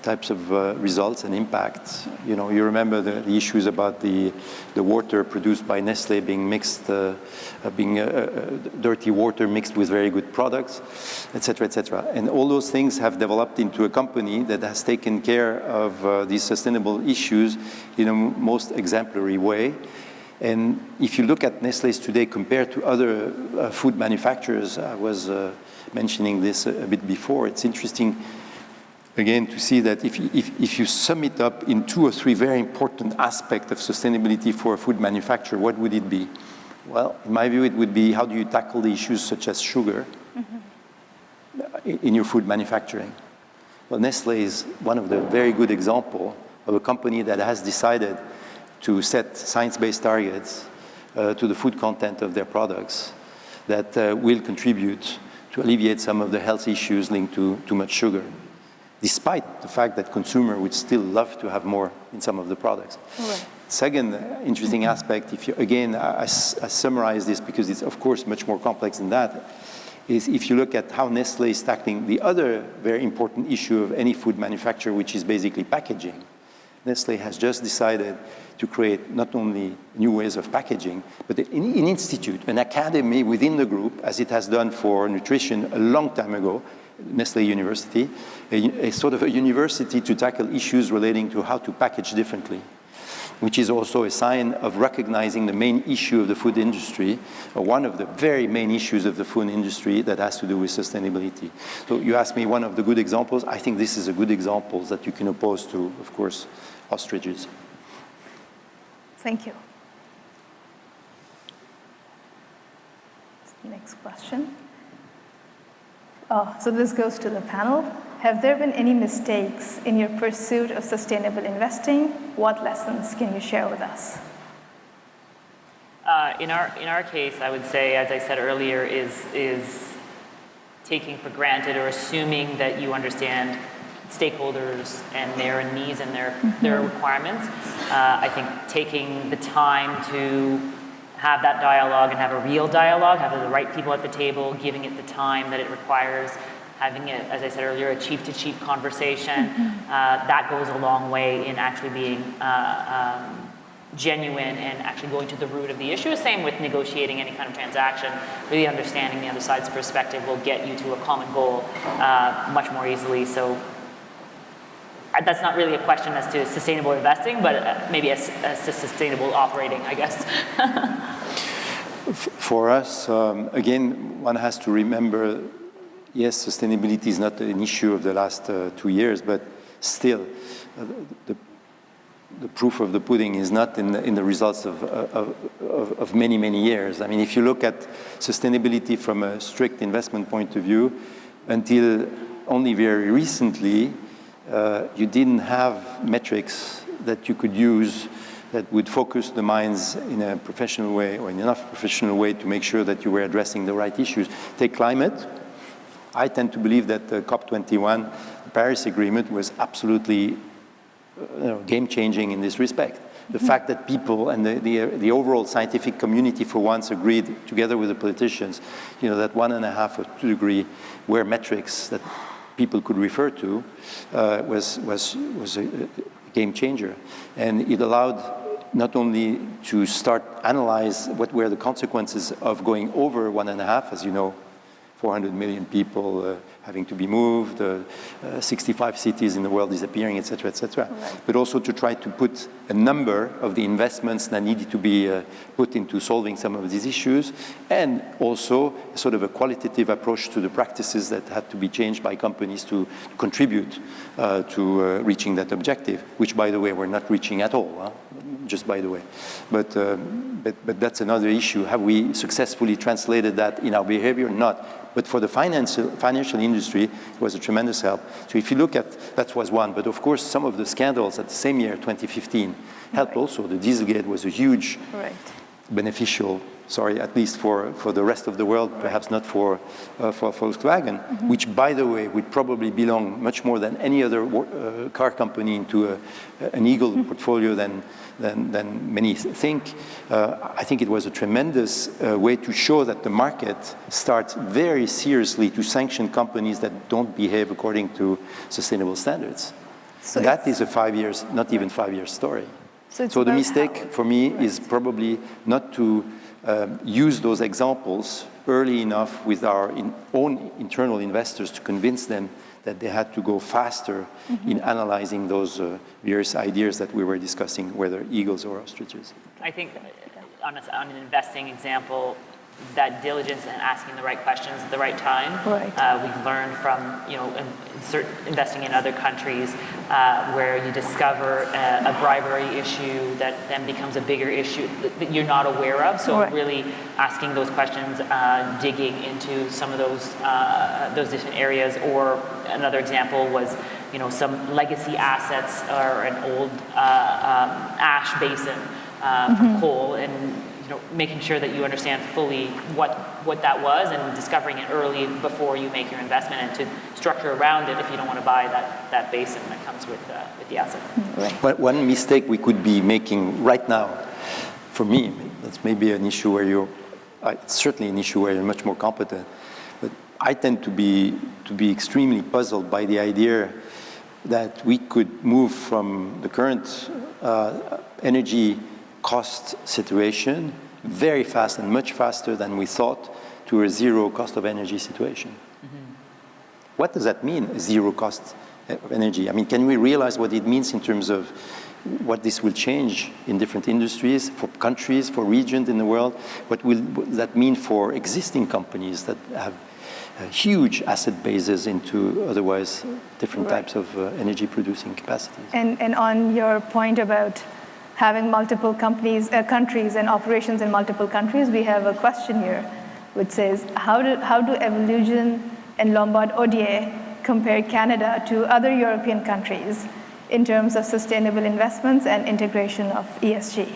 types of results and impacts. You remember the issues about the water produced by Nestlé being mixed, dirty water mixed with very good products, et cetera, et cetera. And all those things have developed into a company that has taken care of these sustainable issues in a most exemplary way. And if you look at Nestlé's today compared to other food manufacturers, I was mentioning this a bit before, it's interesting again to see that if you sum it up in 2 or 3 very important aspects of sustainability for a food manufacturer, what would it be? Well, in my view, it would be how do you tackle the issues such as sugar in your food manufacturing? Well, Nestlé is one of the very good examples of a company that has decided to set science-based targets to the food content of their products that will contribute to alleviate some of the health issues linked to too much sugar, despite the fact that consumers would still love to have more in some of the products. Right. Second interesting aspect, I summarize this because it's of course much more complex than that, is if you look at how Nestlé is tackling the other very important issue of any food manufacturer, which is basically packaging. Nestlé has just decided to create not only new ways of packaging, but an institute, an academy within the group, as it has done for nutrition a long time ago, Nestlé University, a sort of a university to tackle issues relating to how to package differently, which is also a sign of recognizing the main issue of the food industry, or one of the very main issues of the food industry that has to do with sustainability. So you asked me one of the good examples. I think this is a good example that you can oppose to, of course, ostriches. Thank you. Next question. So this goes to the panel. Have there been any mistakes in your pursuit of sustainable investing? What lessons can you share with us? In our case, I would say, as I said earlier, is taking for granted or assuming that you understand stakeholders and their needs and their requirements. I think taking the time to have that dialogue and have a real dialogue, having the right people at the table, giving it the time that it requires, having it, as I said earlier, a chief-to-chief conversation, that goes a long way in actually being genuine and actually going to the root of the issue. Same with negotiating any kind of transaction. Really understanding the other side's perspective will get you to a common goal much more easily. So that's not really a question as to sustainable investing, but maybe as to sustainable operating, I guess. For us, again, one has to remember, yes, sustainability is not an issue of the last 2 years, but still, the proof of the pudding is not in the results of many, many years. I mean, if you look at sustainability from a strict investment point of view, until only very recently, you didn't have metrics that you could use that would focus the minds in a professional way or in enough professional way to make sure that you were addressing the right issues. Take climate. I tend to believe that the COP21, the Paris Agreement, was absolutely game-changing in this respect. The fact that people and the overall scientific community for once agreed, together with the politicians, that 1.5 or 2 degree were metrics that people could refer to, was a game changer. And it allowed not only to start analyze what were the consequences of going over 1.5, as you know, 400 million people having to be moved, 65 cities in the world disappearing, et cetera, right. but also to try to put a number of the investments that needed to be put into solving some of these issues, and also sort of a qualitative approach to the practices that had to be changed by companies to contribute to reaching that objective, which, by the way, we're not reaching at all, just by the way. But that's another issue. Have we successfully translated that in our behavior? Not. But for the financial industry, it was a tremendous help. So if you look at, that was one, but of course some of the scandals at the same year, 2015, helped also. The Dieselgate was a huge beneficial, at least for the rest of the world, perhaps not for Volkswagen, which, by the way, would probably belong much more than any other car company into an Eagle portfolio than many think. I think it was a tremendous way to show that the market starts very seriously to sanction companies that don't behave according to sustainable standards. So that is a 5 years, not even 5 year story. So the mistake for me is probably not to use those examples early enough with our own internal investors to convince them that they had to go faster in analyzing those various ideas that we were discussing, whether eagles or ostriches. I think on an investing example, that diligence and asking the right questions at the right time. We've learned from investing in other countries where you discover a bribery issue that then becomes a bigger issue that you're not aware of. So really asking those questions, digging into some of those different areas. Or another example was some legacy assets or an old ash basin from coal, and making sure that you understand fully what that was and discovering it early before you make your investment, and to structure around it if you don't want to buy that basin that comes with the asset. But one mistake we could be making right now, for me, that's maybe an issue where it's certainly an issue where you're much more competent, but I tend to be extremely puzzled by the idea that we could move from the current energy cost situation very fast and much faster than we thought to a zero cost of energy situation. What does that mean, zero cost of energy? I mean, can we realize what it means in terms of what this will change in different industries, for countries, for regions in the world? What will that mean for existing companies that have huge asset bases into otherwise different types of energy producing capacities? And on your point about having multiple countries and operations in multiple countries, we have a question here which says, how do Evolugen and Lombard Odier compare Canada to other European countries in terms of sustainable investments and integration of ESG?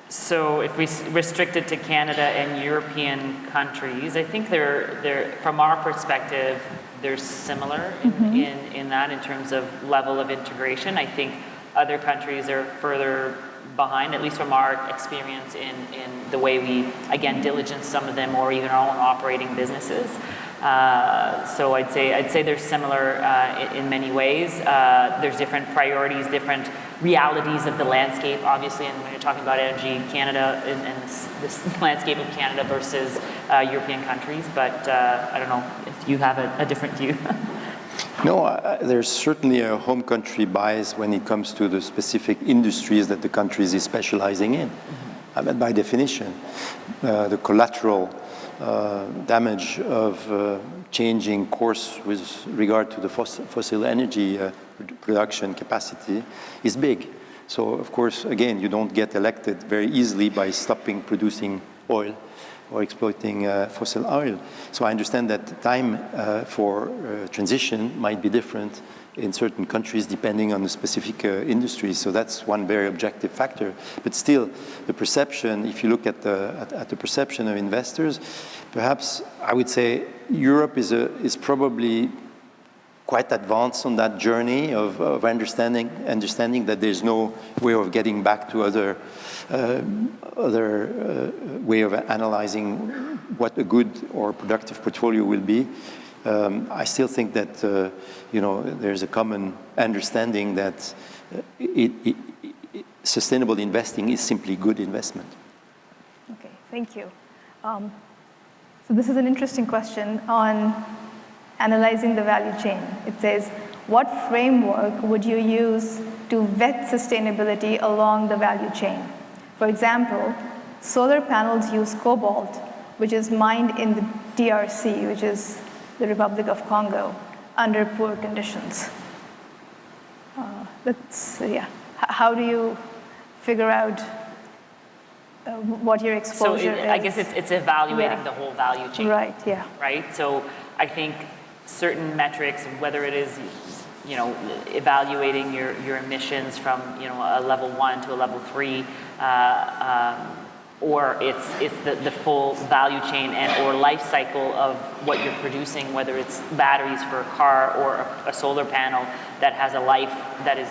So if we restrict it to Canada and European countries, I think they're from our perspective, they're similar in that in terms of level of integration. I think other countries are further behind, at least from our experience in the way we, again, diligence some of them or even our own operating businesses. So I'd say they're similar in many ways. There's different priorities, different realities of the landscape, obviously, and when you're talking about energy, Canada and this landscape of Canada versus European countries, but I don't know if you have a different view. No, there's certainly a home country bias when it comes to the specific industries that the country is specializing in. I mean, by definition, the collateral damage of changing course with regard to the fossil energy production capacity is big. So, of course, again, you don't get elected very easily by stopping producing oil or exploiting fossil oil. So I understand that time for transition might be different in certain countries depending on the specific industry. So that's one very objective factor. But still, the perception, if you look at the perception of investors, perhaps I would say Europe is probably quite advanced on that journey of understanding that there's no way of getting back to other way of analyzing what a good or productive portfolio will be. I still think that there's a common understanding that sustainable investing is simply good investment. Okay, thank you. So this is an interesting question on analyzing the value chain. It says, what framework would you use to vet sustainability along the value chain? For example, solar panels use cobalt, which is mined in the DRC, which is the Republic of Congo, under poor conditions. How do you figure out what your exposure is? I guess it's evaluating the whole value chain. Right, yeah. Right? So I think certain metrics, whether it is, evaluating your emissions from, a level 1 to a level 3, or it's the full value chain and or life cycle of what you're producing, whether it's batteries for a car or a solar panel that has a life that is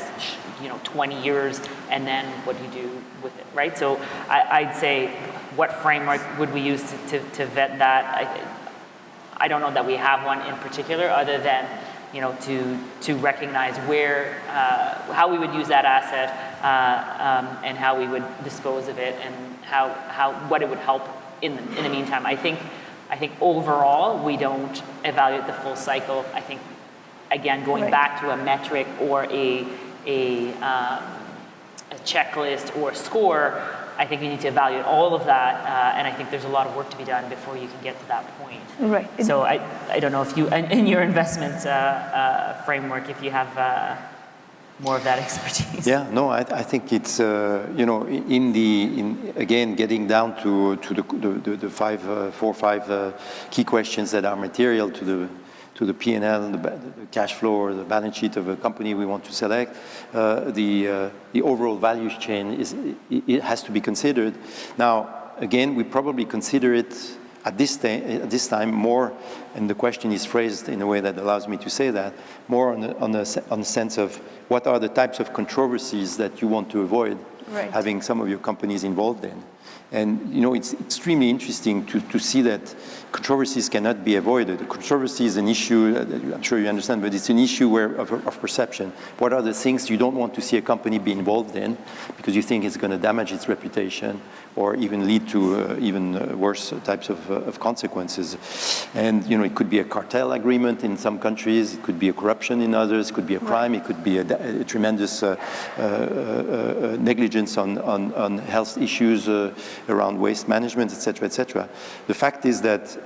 20 years, and then what do you do with it, right? So I'd say, what framework would we use to vet that? I don't know that we have one in particular, other than to recognize where, how we would use that asset, and how we would dispose of it, and what it would help in the meantime. I think overall we don't evaluate the full cycle. I think, again, going back to a metric or a checklist or a score, I think you need to evaluate all of that, and I think there's a lot of work to be done before you can get to that point. Right. So I don't know if you, in your investment framework, if you have more of that expertise. Yeah, no, I think it's again getting down to the four or five key questions that are material to the P&L, the cash flow, or the balance sheet of a company we want to select. The overall value chain it has to be considered. Now, again, we probably consider it at this time more, and the question is phrased in a way that allows me to say that, more on the sense of what are the types of controversies that you want to avoid having some of your companies involved in. And it's extremely interesting to see that controversies cannot be avoided. Controversy is an issue, I'm sure you understand, but it's an issue of perception. What are the things you don't want to see a company be involved in because you think it's going to damage its reputation or even lead to even worse types of consequences? And it could be a cartel agreement in some countries, it could be a corruption in others, it could be a crime, it could be a tremendous negligence on health issues around waste management, etc., etc. The fact is that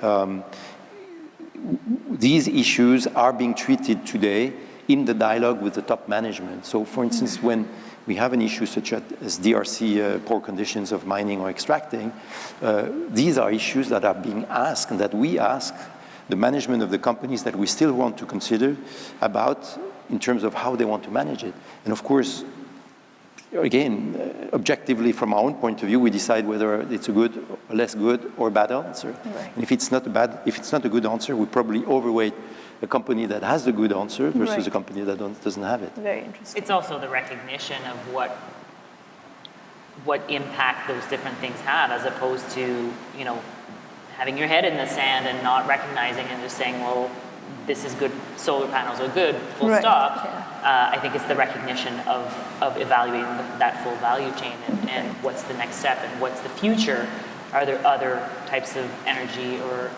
these issues are being treated today in the dialogue with the top management. So, for instance, when we have an issue such as DRC, poor conditions of mining or extracting, these are issues that are being asked and that we ask the management of the companies that we still want to consider about in terms of how they want to manage it. And of course, again, objectively from our own point of view, we decide whether it's a good, or less good, or bad answer. Right. And if it's not a good answer, we probably overweight a company that has the good answer versus a company that doesn't have it. Very interesting. It's also the recognition of what impact those different things have, as opposed to having your head in the sand and not recognizing and just saying, well, this is good, solar panels are good, full stop. Yeah. I think it's the recognition of evaluating that full value chain and what's the next step and what's the future. Are there other types of energy, or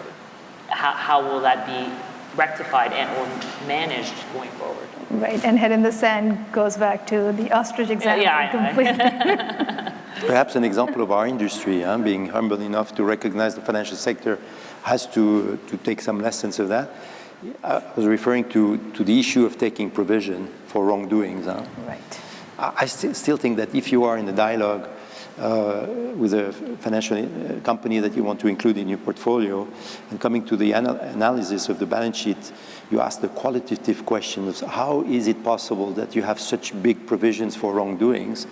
how will that be rectified and or managed going forward? Right, and head in the sand goes back to the ostrich example completely. Perhaps an example of our industry, being humble enough to recognize the financial sector has to take some lessons of that. I was referring to the issue of taking provision for wrongdoings. Right. I still think that if you are in a dialogue with a financial company that you want to include in your portfolio, and coming to the analysis of the balance sheet, you ask the qualitative question of how is it possible that you have such big provisions for wrongdoings?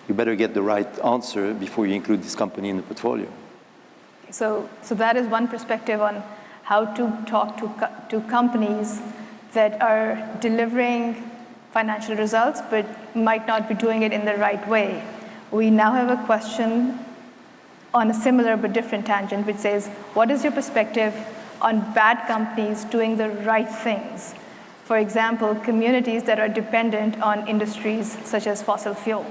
You better get the right answer before you include this company in the portfolio. So that is one perspective on how to talk to companies that are delivering financial results but might not be doing it in the right way. We now have a question on a similar but different tangent, which says, what is your perspective on bad companies doing the right things? For example, communities that are dependent on industries such as fossil fuel.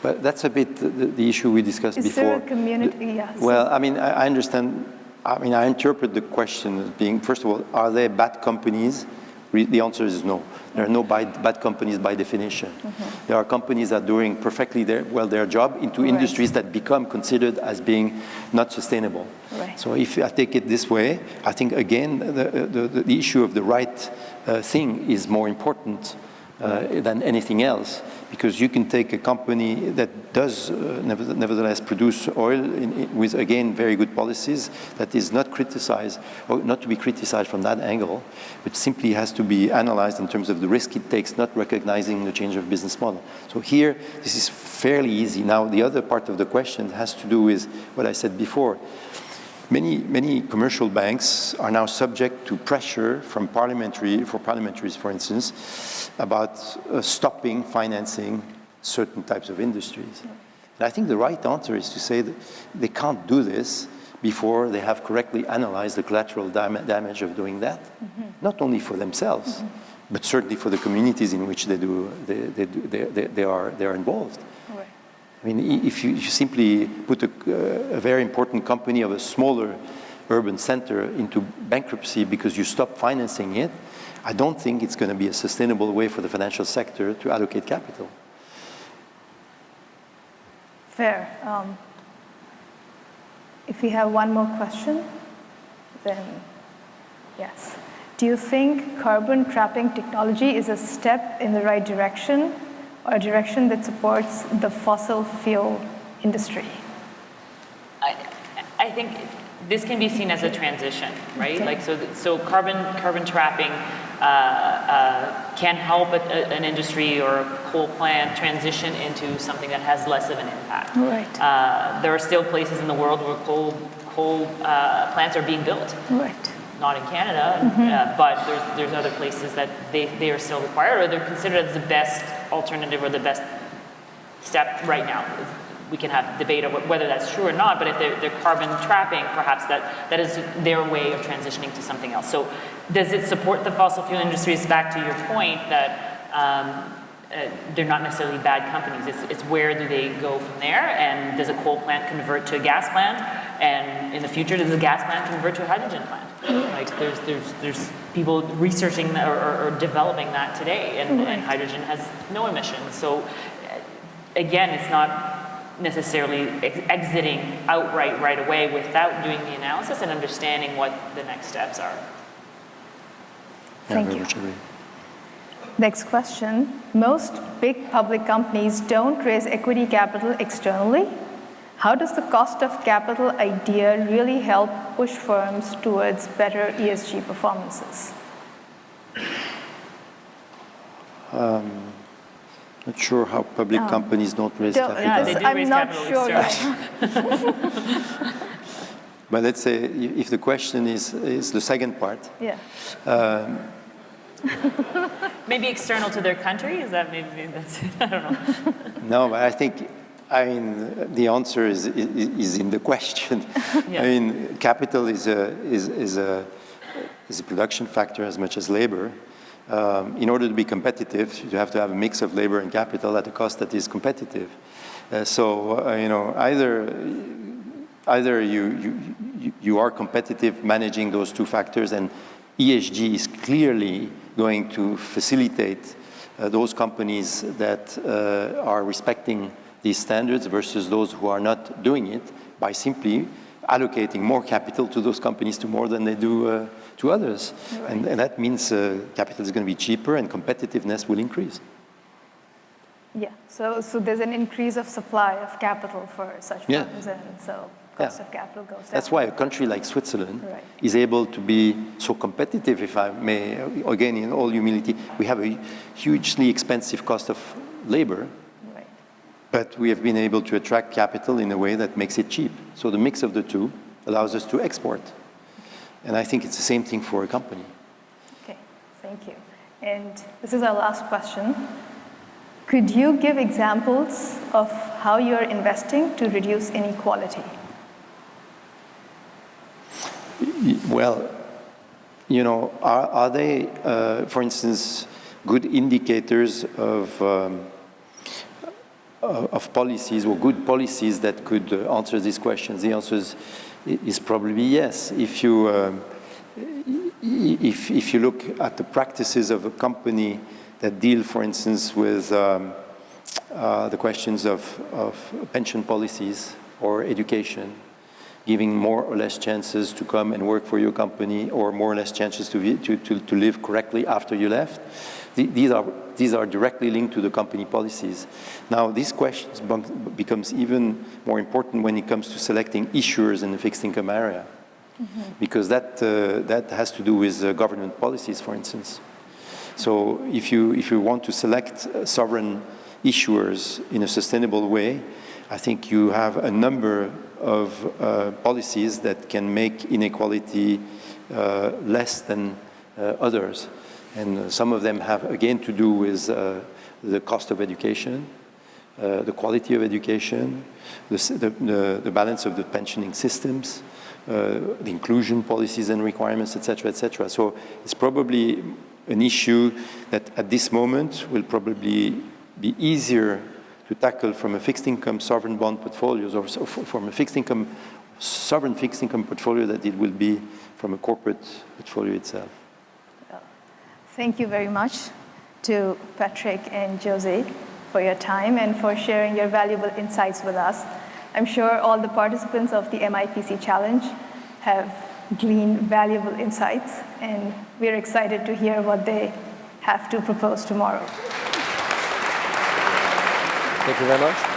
But that's a bit the issue we discussed before. Is there a community? Yes. Well, I understand. I interpret the question as being, first of all, are there bad companies? The answer is no. There are no bad companies by definition. Mm-hmm. There are companies that are doing perfectly their job into industries that become considered as being not sustainable. Right. So if I take it this way, I think, again, the issue of the right thing is more important than anything else, because you can take a company that does nevertheless produce oil with, again, very good policies that is not criticized, or not to be criticized from that angle, but simply has to be analyzed in terms of the risk it takes, not recognizing the change of business model. So here, this is fairly easy. Now, the other part of the question has to do with what I said before. Many commercial banks are now subject to pressure from parliamentaries, for instance, about stopping financing certain types of industries. And I think the right answer is to say that they can't do this before they have correctly analyzed the collateral damage of doing that, not only for themselves, but certainly for the communities in which they are involved. I mean, if you simply put a very important company of a smaller urban center into bankruptcy because you stop financing it, I don't think it's going to be a sustainable way for the financial sector to allocate capital. Fair. If we have one more question, then yes. Do you think carbon trapping technology is a step in the right direction, or a direction that supports the fossil fuel industry? I think this can be seen as a transition, right? Okay. Like so carbon trapping can help an industry or a coal plant transition into something that has less of an impact. Right. There are still places in the world where coal plants are being built. Right. not in Canada, but there's other places that they are still required, or they're considered as the best alternative or the best step right now. We can have debate about whether that's true or not, but if they're carbon trapping, perhaps that is their way of transitioning to something else. So does it support the fossil fuel industries? Back to your point that they're not necessarily bad companies. It's where do they go from there, and does a coal plant convert to a gas plant, and in the future does a gas plant convert to a hydrogen plant? Like there's people researching that or developing that today, and hydrogen has no emissions. So again, it's not necessarily exiting outright right away without doing the analysis and understanding what the next steps are. Thank you. Next question. Most big public companies don't raise equity capital externally. How does the cost of capital idea really help push firms towards better ESG performances? Not sure how public companies don't raise capital. Yeah, they do I'm raise not capital sure. But let's say if the question is the second part. Yeah. Maybe external to their country? Is that maybe that's it? I don't know. No, but I mean, the answer is in the question. Yeah. I mean, capital is a production factor as much as labor. In order to be competitive, you have to have a mix of labor and capital at a cost that is competitive. Either you are competitive managing those two factors, and ESG is clearly going to facilitate those companies that are respecting these standards versus those who are not doing it by simply allocating more capital to those companies to more than they do to others. Right. And that means capital is going to be cheaper and competitiveness will increase. Yeah, so there's an increase of supply of capital for such firms, and so cost of capital goes down. That's why a country like Switzerland is able to be so competitive, if I may, again, in all humility. We have a hugely expensive cost of labor, but we have been able to attract capital in a way that makes it cheap. So the mix of the two allows us to export. And I think it's the same thing for a company. Okay, thank you. And this is our last question. Could you give examples of how you're investing to reduce inequality? Well, are they, for instance, good indicators of policies or good policies that could answer these questions? The answer is probably yes. If you look at the practices of a company that deal, for instance, with the questions of pension policies or education, giving more or less chances to come and work for your company, or more or less chances to live correctly after you left. These are directly linked to the company policies. Now, these questions becomes even more important when it comes to selecting issuers in the fixed income area, because that has to do with government policies, for instance. So if you want to select sovereign issuers in a sustainable way, I think you have a number of policies that can make inequality less than others. And some of them have, again, to do with the cost of education, the quality of education, the balance of the pensioning systems, the inclusion policies and requirements, et cetera, et cetera. So it's probably an issue that at this moment will probably be easier to tackle from a fixed income sovereign bond portfolios, or from a sovereign fixed income portfolio, that it will be from a corporate portfolio itself. Thank you very much to Patrick and Josée for your time and for sharing your valuable insights with us. I'm sure all the participants of the MIPC Challenge have gleaned valuable insights, and we're excited to hear what they have to propose tomorrow. Thank you very much.